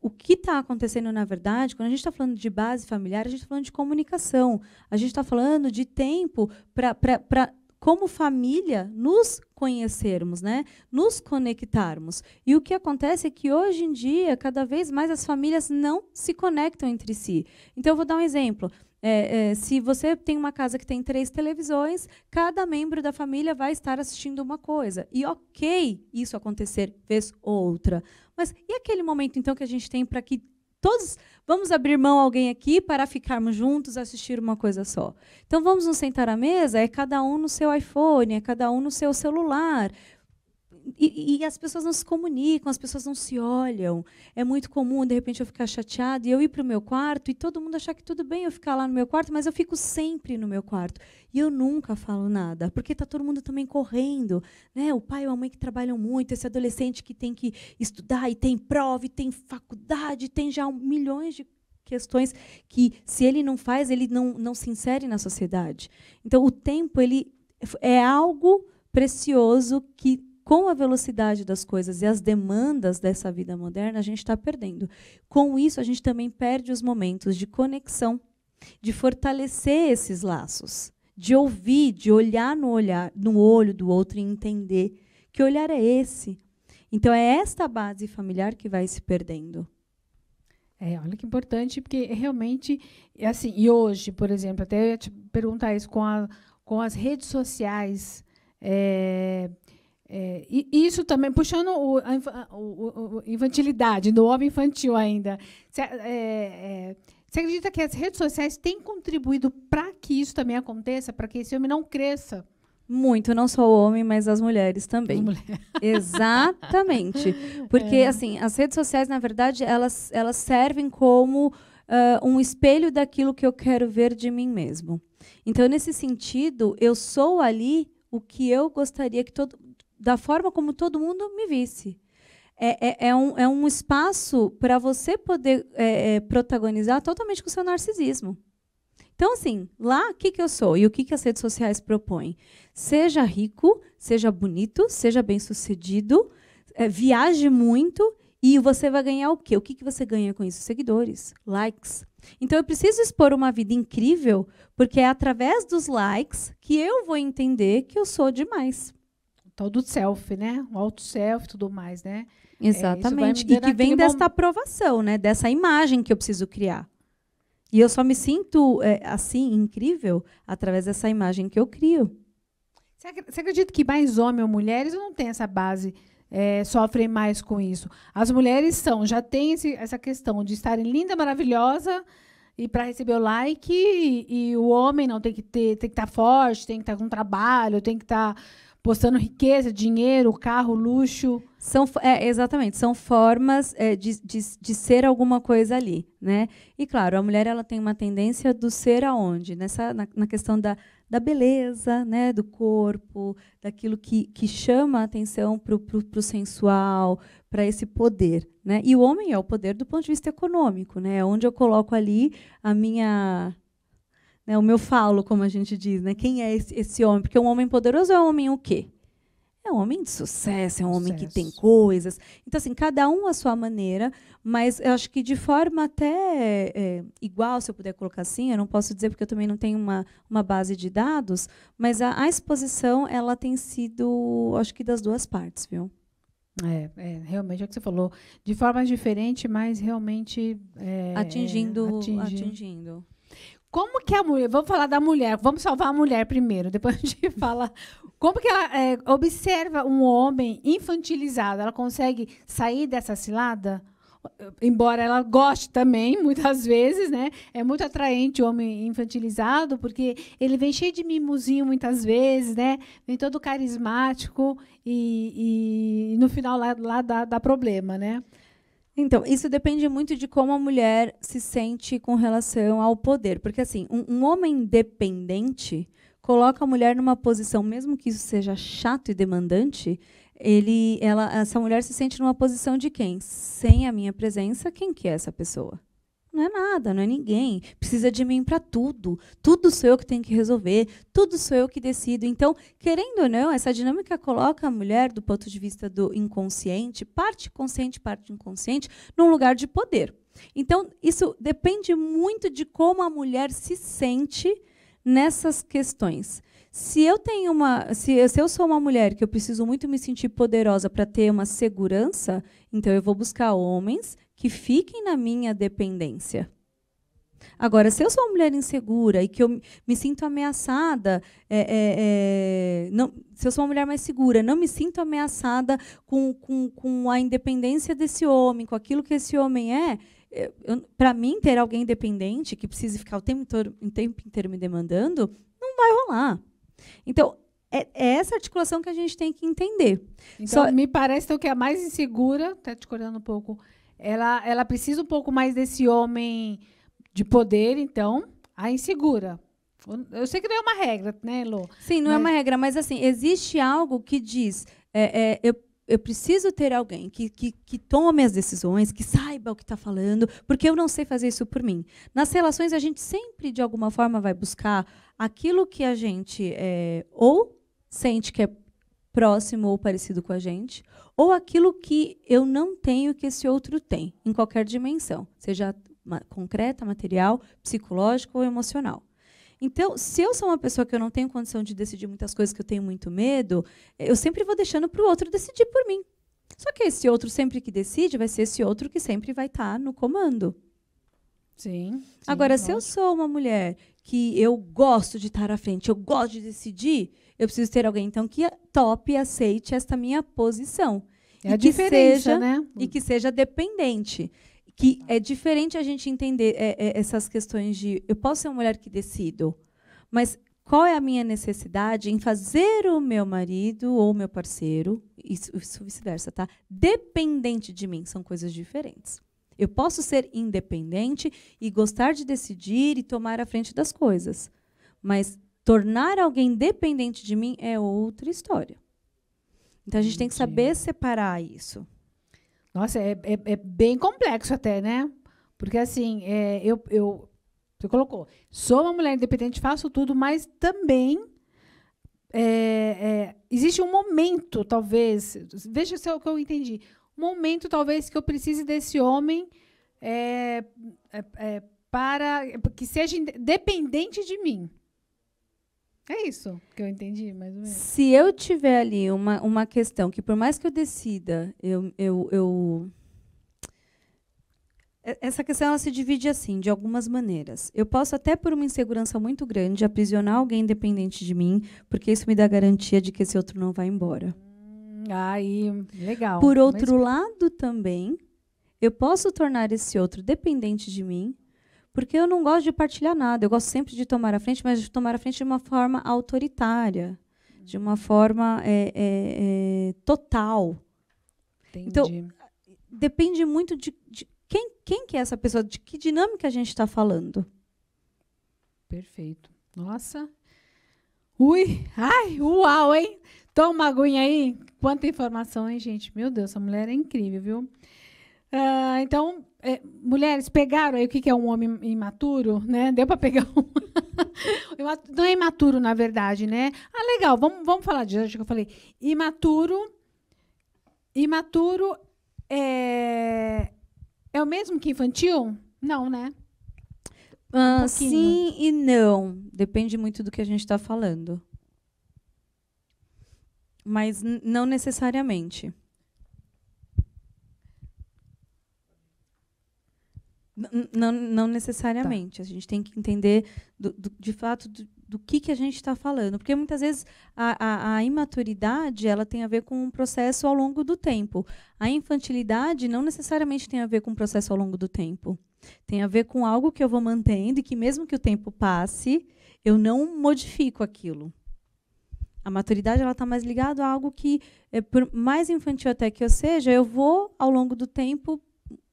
o que está acontecendo, na verdade, quando a gente está falando de base familiar, a gente está falando de comunicação, a gente está falando de tempo para como família, nos conhecermos, né? Nos conectarmos. E o que acontece é que, hoje em dia, cada vez mais as famílias não se conectam entre si. Então, eu vou dar um exemplo. Se você tem uma casa que tem 3 televisões, cada membro da família vai estar assistindo uma coisa. E ok isso acontecer vez ou outra. Mas e aquele momento, então, que a gente tem para que todos vamos abrir mão a alguém aqui para ficarmos juntos, assistir uma coisa só? Então, vamos nos sentar à mesa, é cada um no seu iPhone, é cada um no seu celular. E as pessoas não se comunicam, as pessoas não se olham. É muito comum, de repente, eu ficar chateada e eu ir para o meu quarto e todo mundo achar que tudo bem eu ficar lá no meu quarto, mas eu fico sempre no meu quarto. E eu nunca falo nada, porque está todo mundo também correndo, né? O pai e a mãe que trabalham muito, esse adolescente que tem que estudar, e tem prova, e tem faculdade, tem já milhões de questões que, se ele não faz, ele não se insere na sociedade. Então, o tempo ele é algo precioso que, com a velocidade das coisas e as demandas dessa vida moderna, a gente está perdendo. Com isso, a gente também perde os momentos de conexão, de fortalecer esses laços, de ouvir, de olhar no olho do outro e entender que olhar é esse. Então, é esta base familiar que vai se perdendo. Olha que importante, porque realmente, assim, e hoje, por exemplo, até eu ia te perguntar isso com as redes sociais. E isso também, puxando a infantilidade, do homem infantil ainda. Você acredita que as redes sociais têm contribuído para que isso também aconteça, para que esse homem não cresça? Muito, não só o homem, mas as mulheres também. Exatamente. Porque assim, as redes sociais, na verdade, elas servem como um espelho daquilo que eu quero ver de mim mesmo. Então, nesse sentido, eu sou ali o que eu gostaria que da forma como todo mundo me visse. É um espaço para você poder protagonizar totalmente com o seu narcisismo. Então, assim, lá, o que eu sou? E o que as redes sociais propõem? Seja rico, seja bonito, seja bem-sucedido, viaje muito, e você vai ganhar o quê? O que você ganha com isso? Seguidores, likes. Então, eu preciso expor uma vida incrível, porque é através dos likes que eu vou entender que eu sou demais. Todo self, né? O auto-self e tudo mais, né? Exatamente. E que vem desta aprovação, né? Dessa imagem que eu preciso criar. E eu só me sinto assim, incrível, através dessa imagem que eu crio. Você acredita que mais homens ou mulheres não têm essa base, sofrem mais com isso? As mulheres já têm essa questão de estarem linda, maravilhosa, e para receber o like, e o homem não tem que estar forte, tem que estar com trabalho, tem que estar postando riqueza, dinheiro, carro, luxo. Exatamente, são formas de ser alguma coisa ali, né? E claro, a mulher ela tem uma tendência do ser aonde? Na questão da beleza, né? Do corpo, daquilo que chama a atenção para o sensual, para esse poder, né? E o homem é o poder do ponto de vista econômico, né? Onde eu coloco ali a minha... o meu falo, como a gente diz, né? Quem é esse homem? Porque um homem poderoso é um homem o quê? É um homem de sucesso, é um homem que tem coisas. Então, assim, cada um à sua maneira, mas eu acho que de forma até igual, se eu puder colocar assim, eu não posso dizer porque eu também não tenho uma base de dados, mas a exposição ela tem sido, acho que das duas partes, viu? Realmente é o que você falou, de forma diferente, mas realmente atingindo. Como que a mulher... Vamos falar da mulher. Vamos salvar a mulher primeiro. Depois a gente fala... Como que ela observa um homem infantilizado? Ela consegue sair dessa cilada? Embora ela goste também, muitas vezes, né? É muito atraente o homem infantilizado, porque ele vem cheio de mimosinho muitas vezes, né? Vem todo carismático e no final lá dá problema, né? Então, isso depende muito de como a mulher se sente com relação ao poder. Porque, assim, um homem dependente coloca a mulher numa posição, mesmo que isso seja chato e demandante, essa mulher se sente numa posição de quem? Sem a minha presença, quem que é essa pessoa? Não é nada, não é ninguém. Precisa de mim para tudo. Tudo sou eu que tenho que resolver, tudo sou eu que decido. Então, querendo ou não, essa dinâmica coloca a mulher, do ponto de vista do inconsciente, parte consciente, parte inconsciente, num lugar de poder. Então, isso depende muito de como a mulher se sente nessas questões. Se eu sou uma mulher que eu preciso muito me sentir poderosa para ter uma segurança, então eu vou buscar homens que fiquem na minha dependência. Agora, se eu sou uma mulher insegura e que eu me sinto ameaçada, se eu sou uma mulher mais segura, não me sinto ameaçada com a independência desse homem, com aquilo que esse homem é, para mim, ter alguém dependente que precise ficar o tempo inteiro me demandando, não vai rolar. Então, é essa articulação que a gente tem que entender. Então, me parece então, que a mais insegura, até te cortando um pouco, ela precisa um pouco mais desse homem de poder, então, a insegura. Eu sei que não é uma regra, né, Lô? Sim, não é uma regra, mas assim, existe algo que diz, eu preciso ter alguém que tome as decisões, que saiba o que está falando, porque eu não sei fazer isso por mim. Nas relações, a gente sempre, de alguma forma, vai buscar aquilo que a gente ou sente que é próximo ou parecido com a gente, ou aquilo que eu não tenho que esse outro tem, em qualquer dimensão, seja concreta, material, psicológica ou emocional. Então, se eu sou uma pessoa que eu não tenho condição de decidir muitas coisas, que eu tenho muito medo, eu sempre vou deixando para o outro decidir por mim. Só que esse outro sempre que decide vai ser esse outro que sempre vai estar no comando. Sim. Agora, se eu sou uma mulher que eu gosto de estar à frente, eu gosto de decidir, eu preciso ter alguém, então, que tope e aceite esta minha posição. É a diferença, né? E que seja dependente. Que é diferente a gente entender essas questões de... Eu posso ser uma mulher que decido, mas qual é a minha necessidade em fazer o meu marido ou meu parceiro, isso vice-versa, tá? Dependente de mim, são coisas diferentes. Eu posso ser independente e gostar de decidir e tomar a frente das coisas, mas tornar alguém dependente de mim é outra história. Então, a gente tem que saber separar isso. Nossa, é bem complexo até, né? Porque, assim, você colocou, sou uma mulher independente, faço tudo, mas também existe um momento, talvez, veja se é o que eu entendi, um momento, talvez, que eu precise desse homem para que seja dependente de mim. É isso que eu entendi, mais ou menos. Se eu tiver ali uma questão que, por mais que eu decida, essa questão ela se divide assim, de algumas maneiras. Eu posso, até por uma insegurança muito grande, aprisionar alguém dependente de mim, porque isso me dá garantia de que esse outro não vai embora. Aí, legal. Por outro lado, também, eu posso tornar esse outro dependente de mim, porque eu não gosto de partilhar nada. Eu gosto sempre de tomar a frente, mas de tomar a frente de uma forma autoritária, de uma forma total. Entendi. Então, depende muito de quem que é essa pessoa, de que dinâmica a gente está falando. Perfeito. Nossa. Ui! Ai, uau, hein? Toma uma aguinha aí. Quanta informação, hein, gente? Meu Deus, essa mulher é incrível, viu? Então, mulheres, pegaram aí o que é um homem imaturo, né? Deu para pegar um... Não é imaturo, na verdade, né? Legal, vamos falar disso, acho que eu falei. Imaturo é o mesmo que infantil? Não, né? Sim e não. Depende muito do que a gente está falando. Mas não necessariamente. Não necessariamente. Tá. A gente tem que entender, de fato, do que a gente está falando. Porque, muitas vezes, a imaturidade ela tem a ver com um processo ao longo do tempo. A infantilidade não necessariamente tem a ver com um processo ao longo do tempo. Tem a ver com algo que eu vou mantendo e que, mesmo que o tempo passe, eu não modifico aquilo. A maturidade está mais ligada a algo que, por mais infantil até que eu seja, eu vou, ao longo do tempo,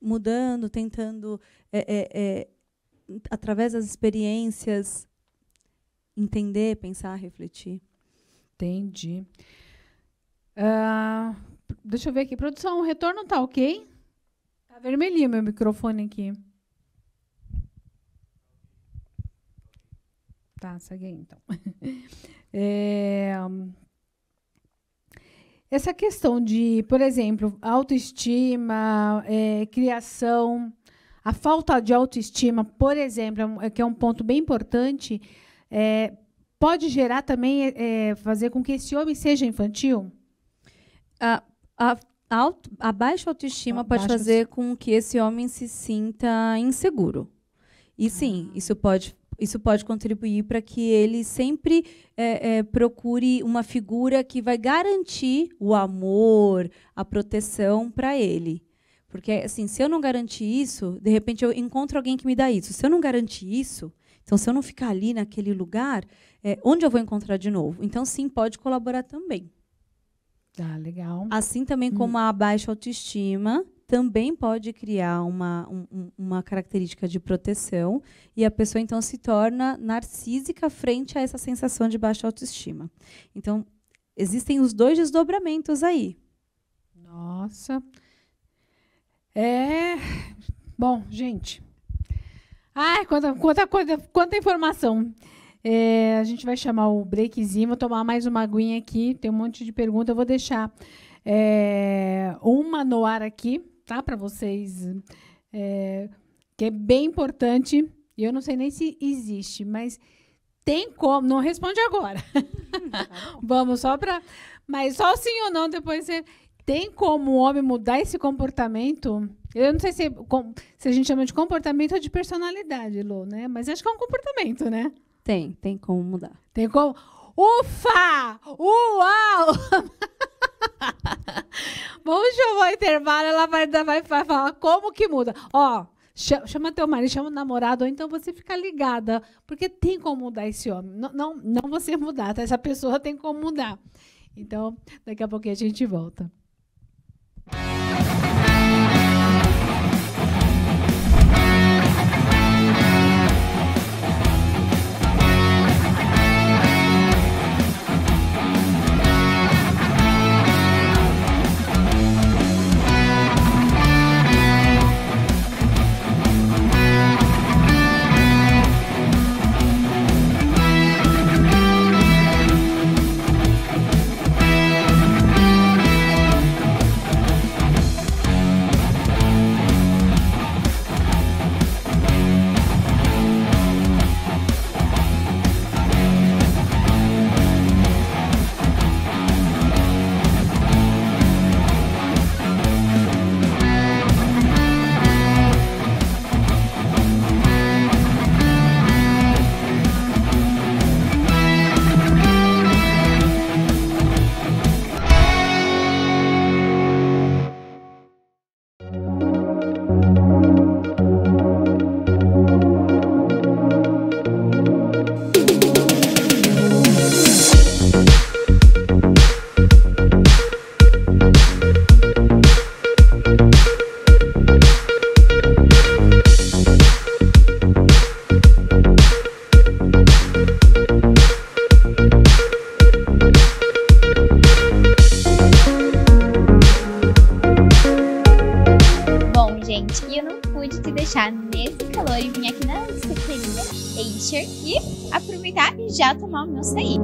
mudando, tentando, através das experiências, entender, pensar, refletir. Entendi. Deixa eu ver aqui. Produção, o retorno está ok? Está vermelhinho meu microfone aqui. Tá, segue aí, então. Essa questão de, por exemplo, autoestima, criação, a falta de autoestima, por exemplo, que é um ponto bem importante, pode gerar também, fazer com que esse homem seja infantil? A baixa autoestima pode fazer com que esse homem se sinta inseguro. E sim, isso pode contribuir para que ele sempre procure uma figura que vai garantir o amor, a proteção para ele. Porque, assim, se eu não garantir isso, de repente eu encontro alguém que me dá isso. Se eu não garantir isso, então, se eu não ficar ali naquele lugar, onde eu vou encontrar de novo? Então, sim, pode colaborar também. Tá, legal. Assim também como a baixa autoestima também pode criar uma característica de proteção e a pessoa, então, se torna narcísica frente a essa sensação de baixa autoestima. Então, existem os dois desdobramentos aí. Nossa. Bom, gente. Ai, quanta informação. A gente vai chamar o breakzinho, vou tomar mais uma aguinha aqui, tem um monte de perguntas, eu vou deixar uma no ar aqui, tá, para vocês, que é bem importante, e eu não sei nem se existe, mas tem como, não responde agora. Vamos só para, mas só sim ou não, depois você... Tem como o homem mudar esse comportamento? Eu não sei se a gente chama de comportamento ou de personalidade, Lô, né? Mas acho que é um comportamento, né? Tem como mudar. Tem como... Ufa! Uau! Vamos chamar o intervalo, ela vai falar como que muda. Ó, chama teu marido, chama o namorado, ou então você fica ligada, porque tem como mudar esse homem. Não você mudar, tá? Essa pessoa tem como mudar. Então, daqui a pouquinho a gente volta. Nesse calor e vim aqui na secretaria Acer e aproveitar e já tomar o meu açaí.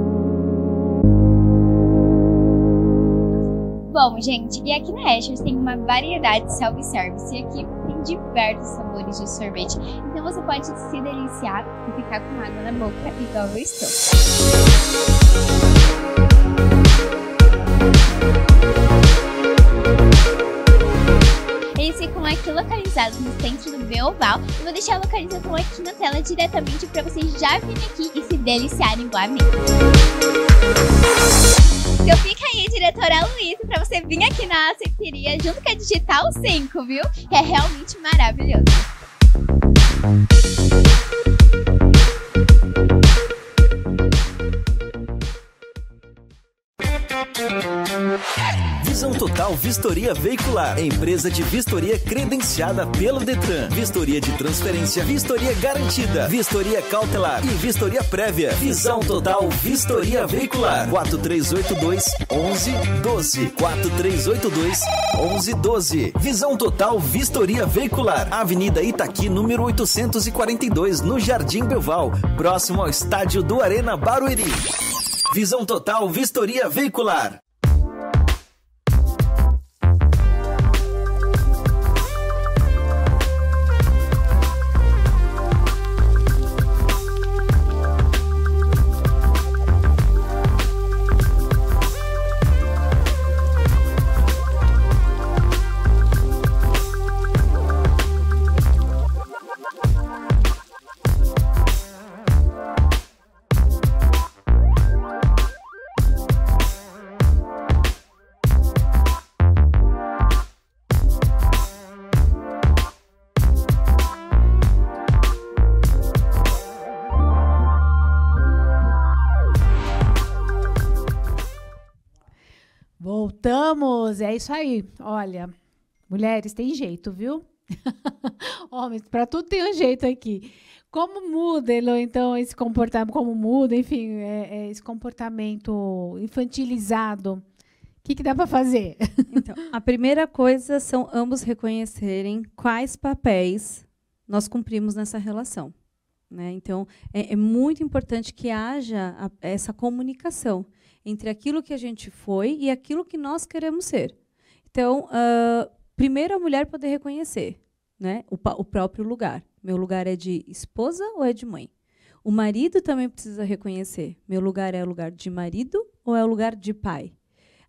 Bom, gente, e aqui na Acer tem uma variedade de self-service e aqui tem diversos sabores de sorvete. Então você pode se deliciar e ficar com água na boca igual eu estou. É isso ficam aqui localizados no centro do Beoval. Eu vou deixar a localização aqui na tela diretamente para vocês já virem aqui e se deliciarem igualmente. Então fica aí, diretora Luísa, para você vir aqui na açaiteria junto com a Digital 5, viu? Que é realmente maravilhoso. Visão Total Vistoria Veicular, empresa de vistoria credenciada pelo Detran. Vistoria de transferência, vistoria garantida, vistoria cautelar e vistoria prévia. Visão Total Vistoria Veicular, 4382-1112, 4382-1112. Visão Total Vistoria Veicular, Avenida Itaqui, número 842, no Jardim Belval, próximo ao estádio do Arena Barueri. Visão Total Vistoria Veicular. Voltamos, é isso aí. Olha, mulheres, tem jeito, viu? Homens, para tudo tem um jeito aqui. Como muda, Elô, então, esse comportamento, como muda, enfim, esse comportamento infantilizado? O que dá para fazer? Então, a primeira coisa são ambos reconhecerem quais papéis nós cumprimos nessa relação, né? Então, é muito importante que haja essa comunicação entre aquilo que a gente foi e aquilo que nós queremos ser. Então, primeiro a mulher poder reconhecer, né, o próprio lugar. Meu lugar é de esposa ou é de mãe? O marido também precisa reconhecer. Meu lugar é o lugar de marido ou é o lugar de pai?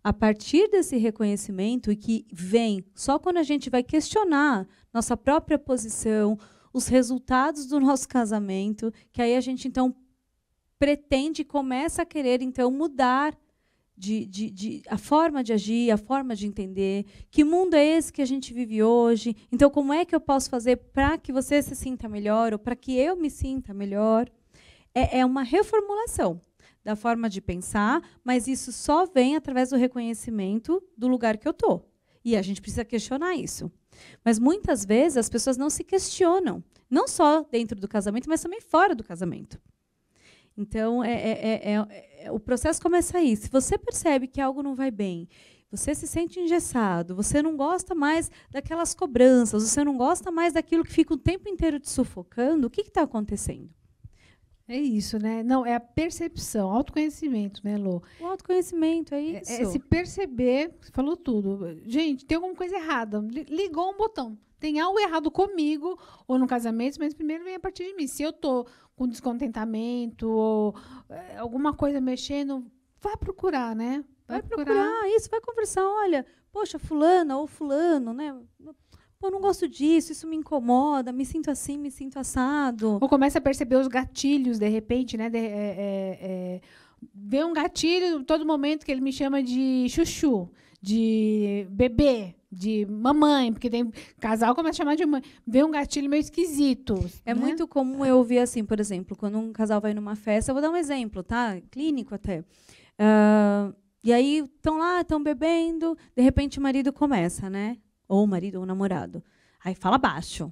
A partir desse reconhecimento, e que vem só quando a gente vai questionar nossa própria posição, os resultados do nosso casamento, que aí a gente, então, pretende, começa a querer, então, mudar a forma de agir, a forma de entender. Que mundo é esse que a gente vive hoje? Então, como é que eu posso fazer para que você se sinta melhor ou para que eu me sinta melhor? É uma reformulação da forma de pensar, mas isso só vem através do reconhecimento do lugar que eu estou. E a gente precisa questionar isso. Mas, muitas vezes, as pessoas não se questionam, não só dentro do casamento, mas também fora do casamento. Então, o processo começa aí. Se você percebe que algo não vai bem, você se sente engessado, você não gosta mais daquelas cobranças, você não gosta mais daquilo que fica o tempo inteiro te sufocando, o que está acontecendo? É isso, né? Não, é a percepção, autoconhecimento, né, Lô? O autoconhecimento, é isso. É se perceber, você falou tudo. Gente, tem alguma coisa errada. Ligou um botão. Tem algo errado comigo ou no casamento, mas primeiro vem a partir de mim. Se eu estou com descontentamento ou alguma coisa mexendo, vai procurar, né? Vai procurar isso, vai conversar. Olha, poxa, fulana ou fulano, né? Pô, não gosto disso, isso me incomoda, me sinto assim, me sinto assado. Ou começa a perceber os gatilhos, de repente, né? Vê um gatilho todo momento que ele me chama de chuchu, de bebê, de mamãe, porque tem casal começa a chamar de mãe. Vê um gatilho meio esquisito. É, né? Muito comum eu ouvir assim, por exemplo, quando um casal vai numa festa, eu vou dar um exemplo, tá? Clínico até. E aí estão lá, estão bebendo, de repente o marido começa, né? Ou o marido ou o namorado. Aí fala baixo.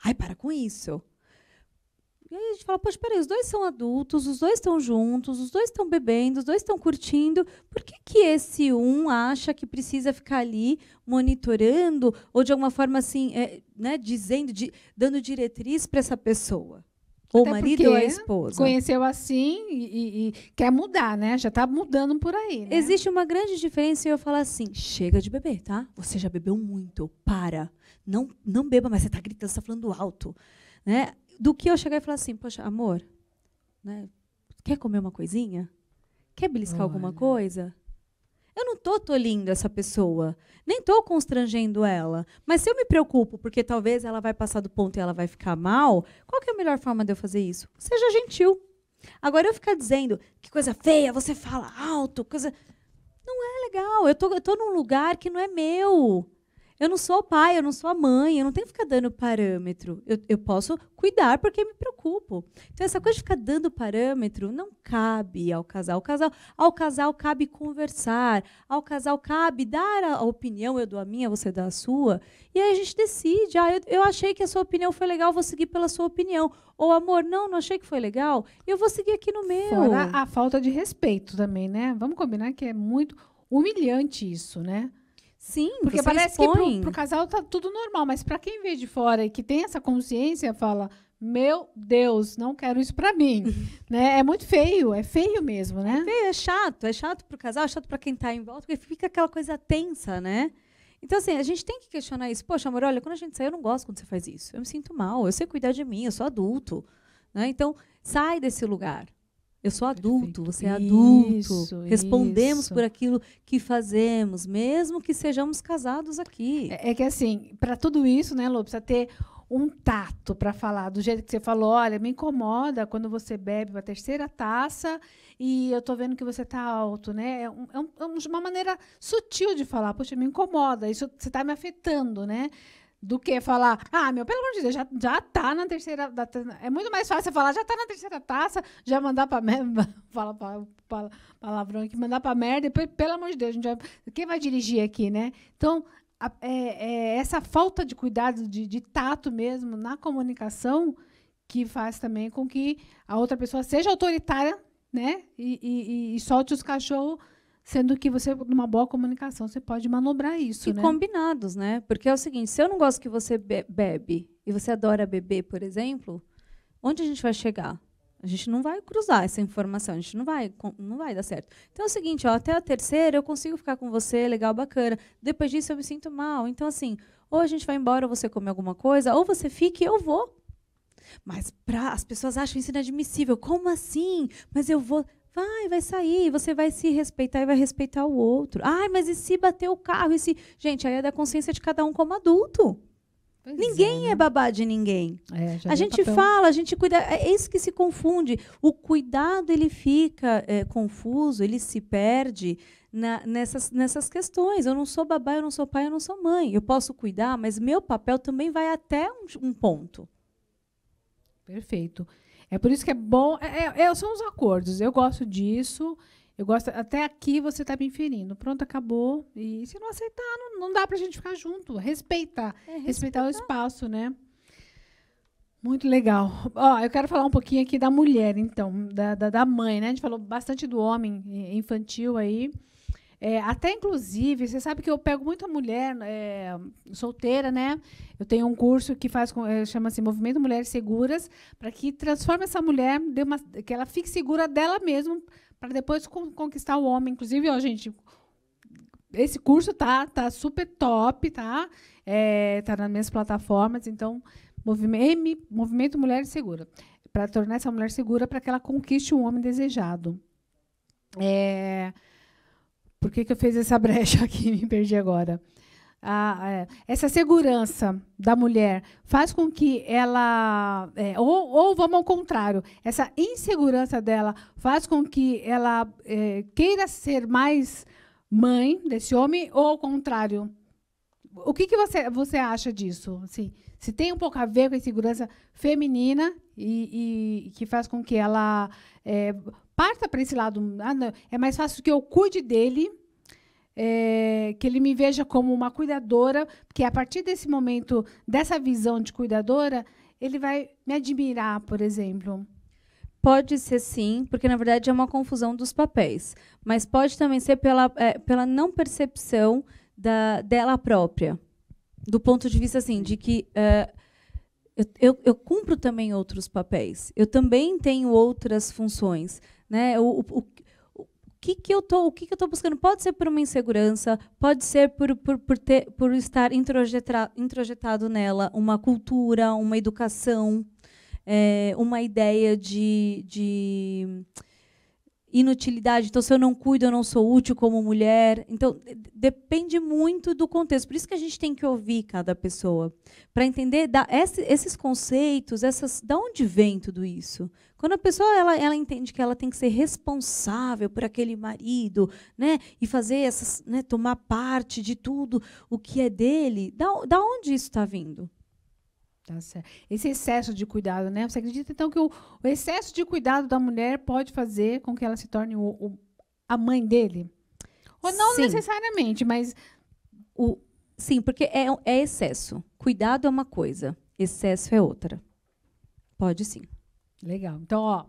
Ai, para com isso. E aí a gente fala, poxa, peraí, os dois são adultos, os dois estão juntos, os dois estão bebendo, os dois estão curtindo. Por que esse um acha que precisa ficar ali monitorando ou, de alguma forma, assim, né, dando diretriz para essa pessoa? Ou o marido ou a esposa. Conheceu assim e quer mudar, né? Já está mudando por aí, né? Existe uma grande diferença em eu falar assim, chega de beber, tá? Você já bebeu muito, para. Não beba, mas você está gritando, você está falando alto. Né? Do que eu chegar e falar assim, poxa, amor, né? Quer comer uma coisinha? Quer beliscar alguma coisa? Eu não estou tolindo essa pessoa, nem estou constrangendo ela. Mas se eu me preocupo porque talvez ela vai passar do ponto e ela vai ficar mal, qual que é a melhor forma de eu fazer isso? Seja gentil. Agora, eu ficar dizendo que coisa feia, você fala alto, coisa... Não é legal. Eu tô num lugar que não é meu. Eu não sou o pai, eu não sou a mãe, eu não tenho que ficar dando parâmetro. Eu posso cuidar porque me preocupo. Então, essa coisa de ficar dando parâmetro não cabe ao casal. Ao casal cabe conversar, ao casal cabe dar a opinião, eu dou a minha, você dá a sua, e aí a gente decide. Eu achei que a sua opinião foi legal, vou seguir pela sua opinião. Ou, amor, não achei que foi legal, eu vou seguir aqui no meu. Fora a falta de respeito também, né? Vamos combinar que é muito humilhante isso, né? Sim, porque parece que pro casal tá tudo normal, mas para quem vê de fora e que tem essa consciência, fala: meu Deus, não quero isso para mim. Né? É muito feio, é feio mesmo, né? É feio, é chato pro casal, é chato para quem tá em volta, porque fica aquela coisa tensa, né? Então, assim, a gente tem que questionar isso. Poxa, amor, olha, quando a gente sai, eu não gosto quando você faz isso. Eu me sinto mal, eu sei cuidar de mim, eu sou adulto. Né? Então, sai desse lugar. Eu sou adulto, você é adulto. Respondemos por aquilo que fazemos, mesmo que sejamos casados aqui. É que, assim, para tudo isso, né, Lô, precisa ter um tato para falar. Do jeito que você falou, olha, me incomoda quando você bebe a terceira taça e eu estou vendo que você está alto. Né? É uma maneira sutil de falar. Poxa, me incomoda, isso você está me afetando, né? Do que falar, pelo amor de Deus, já tá na terceira. É muito mais fácil você falar, já tá na terceira taça, já mandar pra merda. Fala palavrão aqui, mandar pra merda, depois, pelo amor de Deus, quem vai dirigir aqui, né? Então, essa falta de cuidado, de tato mesmo na comunicação, que faz também com que a outra pessoa seja autoritária, né? E solte os cachorros. Sendo que você, numa boa comunicação, você pode manobrar isso, né? E combinados, né? Porque é o seguinte, se eu não gosto que você bebe e você adora beber, por exemplo, onde a gente vai chegar? A gente não vai cruzar essa informação, a gente não vai dar certo. Então é o seguinte, até a terceira eu consigo ficar com você, legal, bacana. Depois disso eu me sinto mal. Então, assim, ou a gente vai embora, ou você come alguma coisa, ou você fica e eu vou. Mas as pessoas acham isso inadmissível. Como assim? Mas eu vou... Vai sair, você vai se respeitar e vai respeitar o outro. Mas e se bater o carro? E se... Gente, aí é da consciência de cada um como adulto. Ninguém é babá de ninguém. A gente fala, a gente cuida. É isso que se confunde. O cuidado, ele fica confuso, ele se perde nessas questões. Eu não sou babá, eu não sou pai, eu não sou mãe. Eu posso cuidar, mas meu papel também vai até um ponto. Perfeito. É por isso que é bom. São os acordos. Eu gosto disso. Eu gosto. Até aqui você está me inferindo. Pronto, acabou. E se não aceitar, não dá para a gente ficar junto. Respeitar o espaço, né? Muito legal. Eu quero falar um pouquinho aqui da mulher, então, da mãe, né? A gente falou bastante do homem infantil aí. Até, inclusive, você sabe que eu pego muita mulher solteira, né? Eu tenho um curso que chama-se Movimento Mulheres Seguras, para que transforme essa mulher, que ela fique segura dela mesma, para depois conquistar o homem. Inclusive, gente, esse curso tá super top, tá? Tá nas minhas plataformas, então, Movimento Mulheres Segura, para tornar essa mulher segura para que ela conquiste o homem desejado. Por que eu fiz essa brecha aqui? Me perdi agora. Essa segurança da mulher faz com que ela... ou vamos ao contrário. Essa insegurança dela faz com que ela queira ser mais mãe desse homem, ou ao contrário? O que você acha disso? Assim, se tem um pouco a ver com a insegurança feminina e que faz com que ela... parta para esse lado. Não, é mais fácil que eu cuide dele, que ele me veja como uma cuidadora, porque a partir desse momento, dessa visão de cuidadora, ele vai me admirar, por exemplo. Pode ser sim, porque na verdade é uma confusão dos papéis, mas pode também ser pela não percepção dela própria, do ponto de vista assim, de que eu cumpro também outros papéis, eu também tenho outras funções. Né? O que eu estou buscando? Pode ser por uma insegurança, pode ser por estar introjetado nela uma cultura, uma educação, uma ideia de inutilidade. Então, se eu não cuido, eu não sou útil como mulher. Então, depende muito do contexto. Por isso que a gente tem que ouvir cada pessoa, para entender esses conceitos, da onde vem tudo isso. Quando a pessoa ela entende que ela tem que ser responsável por aquele marido, né, e fazer né, tomar parte de tudo o que é dele, da onde isso está vindo? Tá certo. Esse excesso de cuidado, né? Você acredita, então, que o excesso de cuidado da mulher pode fazer com que ela se torne a mãe dele? Ou não Sim. necessariamente, mas... Sim, porque é excesso. Cuidado é uma coisa, excesso é outra. Pode sim. Legal. Então, ó,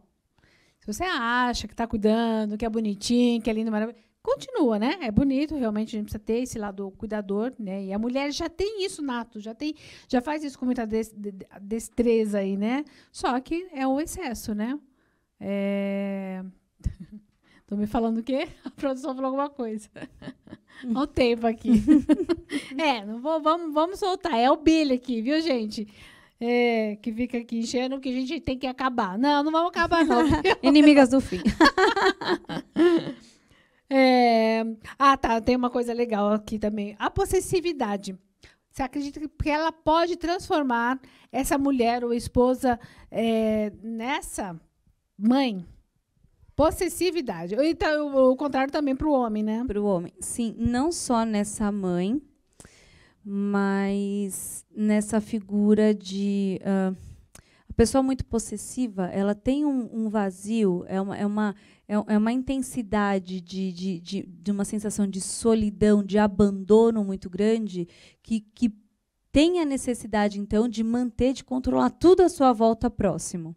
se você acha que está cuidando, que é bonitinho, que é lindo, maravilhoso, continua, né? É bonito, realmente a gente precisa ter esse lado cuidador, né? E a mulher já tem isso nato, já faz isso com muita destreza aí, né? Só que é o excesso, né? Tô me falando o quê? A produção falou alguma coisa. Olha o tempo aqui. Não vou, vamos soltar. É o Billy aqui, viu, gente? Que fica aqui enchendo que a gente tem que acabar. Não vamos acabar, não. Inimigas do fim. Tá. Tem uma coisa legal aqui também. A possessividade. Você acredita que ela pode transformar essa mulher ou esposa nessa mãe? Possessividade. Então, o contrário também para o homem, né? Para o homem. Sim, não só nessa mãe, mas nessa figura de... a pessoa muito possessiva, ela tem um vazio, é uma intensidade de uma sensação de solidão, de abandono muito grande, que tem a necessidade, então, de manter, de controlar tudo à sua volta próximo.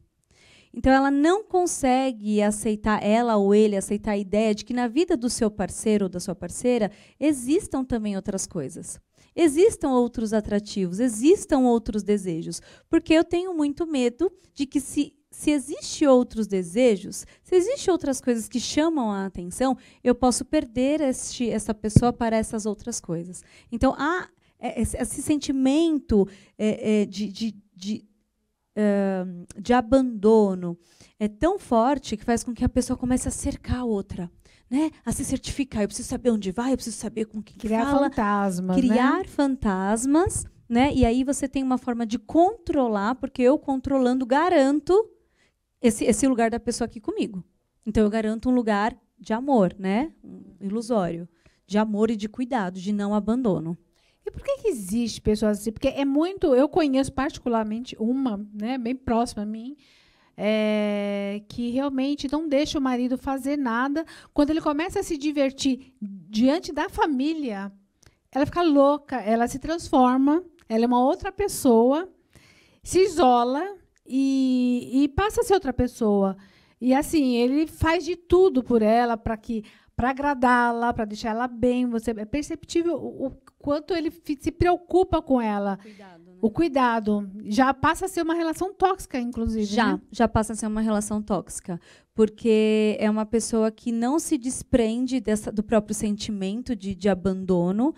Então, ela não consegue aceitar, ela ou ele, aceitar a ideia de que na vida do seu parceiro ou da sua parceira existam também outras coisas. Existam outros atrativos, existam outros desejos. Porque eu tenho muito medo de que se existem outros desejos, se existem outras coisas que chamam a atenção, eu posso perder essa pessoa para essas outras coisas. Então, há esse sentimento de abandono é tão forte que faz com que a pessoa comece a cercar a outra, né? A se certificar. Eu preciso saber onde vai, eu preciso saber com quem criar fala. Fantasmas, criar fantasmas, né? E aí você tem uma forma de controlar, porque eu controlando garanto esse lugar da pessoa aqui comigo. Então eu garanto um lugar de amor, né? Ilusório, de amor e de cuidado, de não abandono. E por que existe pessoas assim? Porque é muito... Eu conheço particularmente uma, né, bem próxima a mim, que realmente não deixa o marido fazer nada. Quando ele começa a se divertir diante da família, ela fica louca, ela se transforma, ela é uma outra pessoa, se isola e passa a ser outra pessoa. E assim, ele faz de tudo por ela para agradá-la, para deixar ela bem. É perceptível o quanto ele se preocupa com ela. Cuidado, né? O cuidado. Já passa a ser uma relação tóxica, inclusive. Já passa a ser uma relação tóxica. Porque é uma pessoa que não se desprende do próprio sentimento de abandono.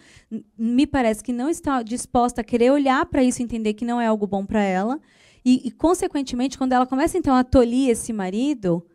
Me parece que não está disposta a querer olhar para isso e entender que não é algo bom para ela. E, consequentemente, quando ela começa, então, a tolir esse marido,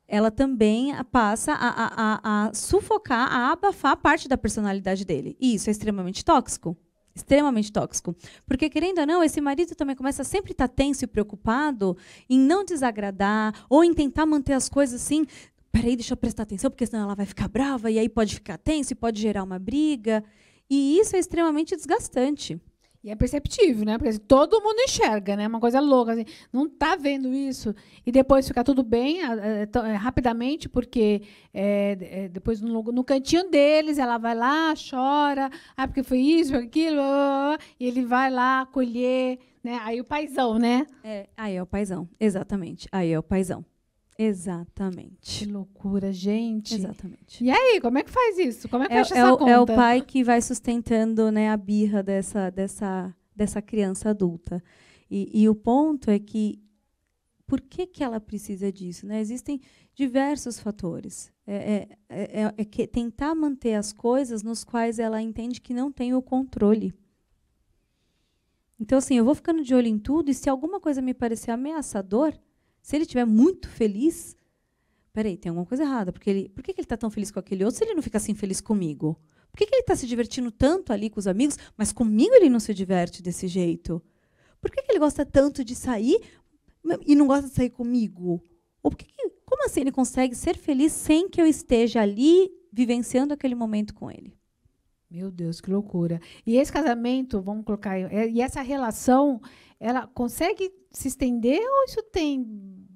ela também passa a sufocar, a abafar parte da personalidade dele. E isso é extremamente tóxico. Extremamente tóxico. Porque, querendo ou não, esse marido também começa a sempre estar tenso e preocupado em não desagradar ou em tentar manter as coisas assim. Peraí, deixa eu prestar atenção, porque senão ela vai ficar brava e aí pode ficar tenso e pode gerar uma briga. E isso é extremamente desgastante. E é perceptível, né? Porque assim, todo mundo enxerga, né? Uma coisa louca, assim, não está vendo isso. E depois fica tudo bem rapidamente, porque depois no cantinho deles, ela vai lá, chora, porque foi isso, foi aquilo, e ele vai lá acolher, né? Aí o paizão, né? Aí é o paizão, exatamente. Aí é o paizão. Exatamente. Que loucura, gente. Exatamente. E aí, como é que faz isso? Como é que fecha essa conta? É o pai que vai sustentando, né, a birra dessa criança adulta. E o ponto é que por que ela precisa disso? Né? Existem diversos fatores. Que tentar manter as coisas nos quais ela entende que não tem o controle. Então, assim, eu vou ficando de olho em tudo, e se alguma coisa me parecer ameaçador, se ele estiver muito feliz, peraí, tem alguma coisa errada. Por que ele está tão feliz com aquele outro se ele não fica assim feliz comigo? Por que ele está se divertindo tanto ali com os amigos, mas comigo ele não se diverte desse jeito? Por que ele gosta tanto de sair e não gosta de sair comigo? Ou como assim ele consegue ser feliz sem que eu esteja ali vivenciando aquele momento com ele? Meu Deus, que loucura. E esse casamento, vamos colocar, e essa relação, ela consegue se estender ou isso tem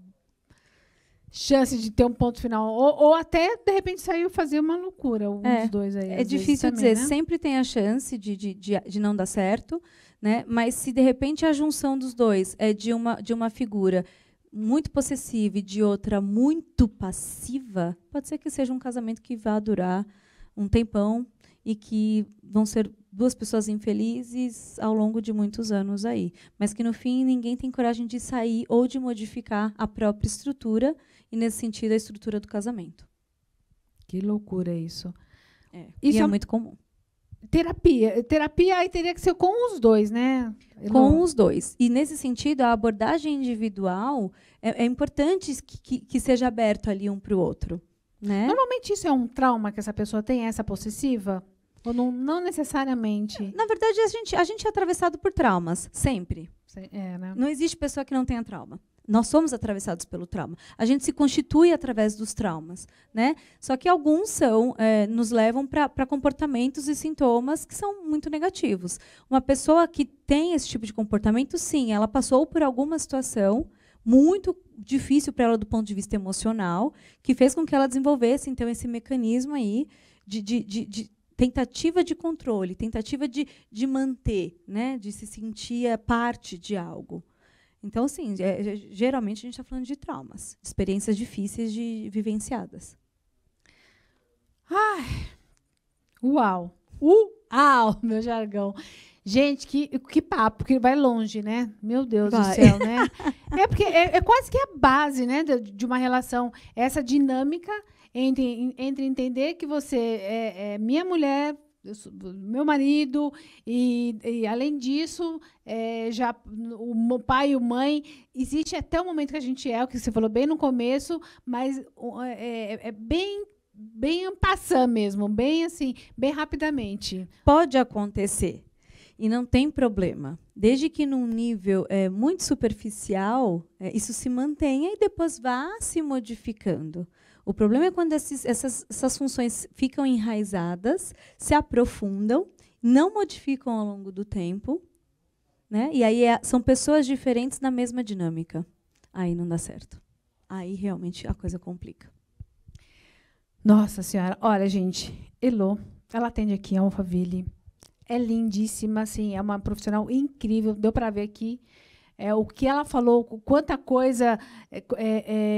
chance de ter um ponto final? Ou até, de repente, sair fazer uma loucura, um dos dois aí. É difícil também, dizer, né? sempre tem a chance de não dar certo, né? Mas se, de repente, a junção dos dois é de uma figura muito possessiva e de outra muito passiva, pode ser que seja um casamento que vá durar um tempão e que vão ser duas pessoas infelizes ao longo de muitos anos aí. Mas que, no fim, ninguém tem coragem de sair ou de modificar a própria estrutura e, nesse sentido, a estrutura do casamento. Que loucura isso. Isso é muito comum. Terapia aí teria que ser com os dois, né? Com os dois. E, nesse sentido, a abordagem individual é importante que seja aberto ali um para o outro. Né? Normalmente isso é um trauma que essa pessoa tem, essa possessiva? Ou não necessariamente? Na verdade, a gente é atravessado por traumas, sempre. Né? Não existe pessoa que não tenha trauma. Nós somos atravessados pelo trauma. A gente se constitui através dos traumas. Né? Só que alguns nos levam para comportamentos e sintomas que são muito negativos. Uma pessoa que tem esse tipo de comportamento, sim, ela passou por alguma situação muito difícil para ela do ponto de vista emocional, que fez com que ela desenvolvesse, então, esse mecanismo aí de tentativa de controle, tentativa de manter, né, de se sentir parte de algo. Então, sim, geralmente a gente está falando de traumas, experiências difíceis de vivenciadas. Ai, uau, meu jargão. Gente, que papo, que vai longe, né? Meu Deus do céu, né? Porque é quase que a base, né, de uma relação. Essa dinâmica entre entender que você é minha mulher, meu marido, e além disso, já o pai e a mãe, existe até o momento que a gente o que você falou bem no começo, mas é bem en passant mesmo, bem assim, bem rapidamente. Pode acontecer. E não tem problema. Desde que num nível muito superficial, isso se mantenha e depois vá se modificando. O problema é quando essas funções ficam enraizadas, se aprofundam, não modificam ao longo do tempo, né? E aí são pessoas diferentes na mesma dinâmica. Aí não dá certo. Aí realmente a coisa complica. Nossa Senhora. Olha, gente, Elô, ela atende aqui a Alphaville. É lindíssima, assim, é uma profissional incrível. Deu para ver aqui o que ela falou, quanta coisa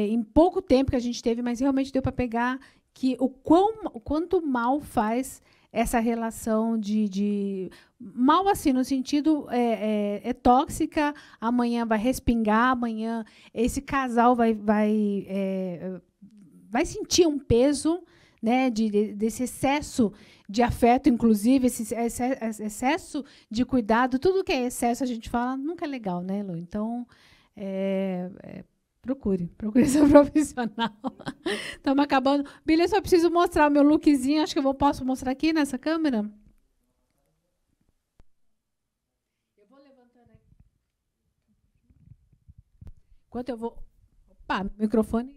em pouco tempo que a gente teve, mas realmente deu para pegar que o quanto mal faz essa relação de mal assim no sentido é tóxica. Amanhã vai respingar, amanhã esse casal vai sentir um peso, né, desse excesso de afeto, inclusive, esse excesso de cuidado. Tudo que é excesso, a gente fala, nunca é legal, né, Lu? Então, procure ser profissional. Estamos acabando. Billy, eu só preciso mostrar o meu lookzinho. Acho que posso mostrar aqui nessa câmera. Eu vou levantando aqui. Enquanto eu vou... Opa, microfone...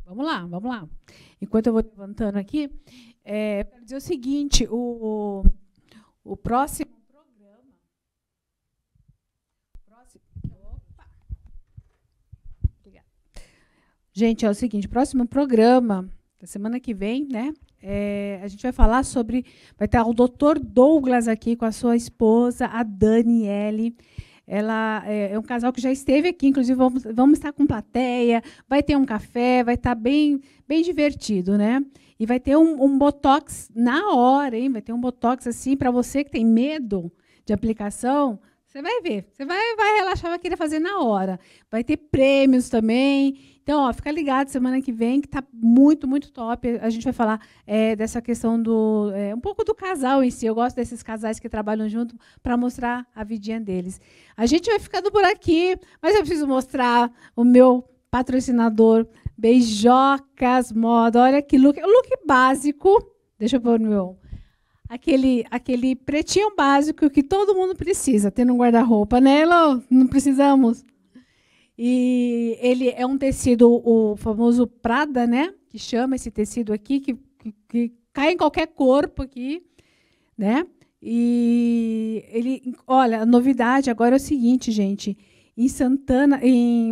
Vamos lá. Enquanto eu vou levantando aqui, quero dizer o seguinte, o próximo programa... Opa! Obrigada. Gente, é o seguinte, o próximo programa, da semana que vem, né? A gente vai falar sobre... Vai estar o Dr. Douglas aqui com a sua esposa, a Daniele. Ela é um casal que já esteve aqui, inclusive vamos estar com plateia, vai ter um café, vai estar bem divertido, né? E vai ter um botox na hora, hein? Vai ter um botox assim para você que tem medo de aplicação. Você vai ver, você vai relaxar, vai querer fazer na hora. Vai ter prêmios também. Então, fica ligado semana que vem, que está muito, muito top. A gente vai falar dessa questão um pouco do casal em si. Eu gosto desses casais que trabalham junto para mostrar a vidinha deles. A gente vai ficando por aqui, mas eu preciso mostrar o meu patrocinador Beijocas Moda. Olha que look básico. Deixa eu pôr no meu. Aquele pretinho básico que todo mundo precisa ter no guarda-roupa, né, Elô? Não precisamos? E ele é um tecido, o famoso Prada, né? Que chama esse tecido aqui, que cai em qualquer corpo aqui, né? E ele, olha, a novidade agora é o seguinte, gente. Em Santana,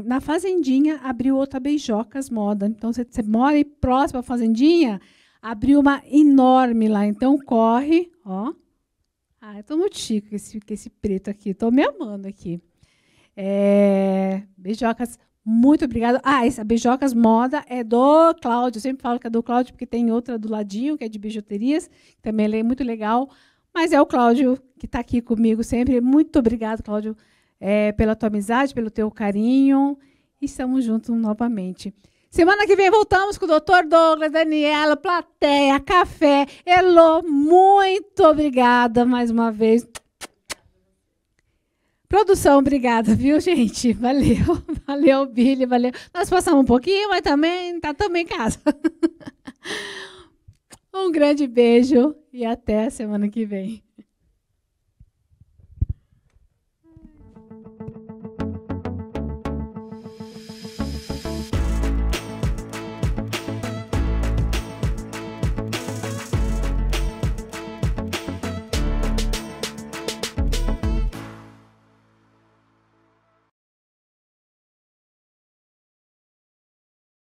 na Fazendinha, abriu outra Beijocas Moda. Então, você mora aí próximo à Fazendinha, abriu uma enorme lá. Então, corre, ó. Ah, eu tô muito chique com esse preto aqui. Estou me amando aqui. Beijocas, muito obrigada. Essa Beijocas Moda é do Cláudio. Eu sempre falo que é do Cláudio, porque tem outra do ladinho, que é de bijuterias. Também é muito legal. Mas é o Cláudio que está aqui comigo sempre. Muito obrigado, Cláudio, pela tua amizade, pelo teu carinho. E estamos juntos novamente. Semana que vem voltamos com o Dr. Douglas, Daniela, plateia, café. Elô, muito obrigada mais uma vez. Produção, obrigada, viu, gente? Valeu. Valeu, Billy, valeu. Nós passamos um pouquinho, mas também está também em casa. Um grande beijo e até a semana que vem.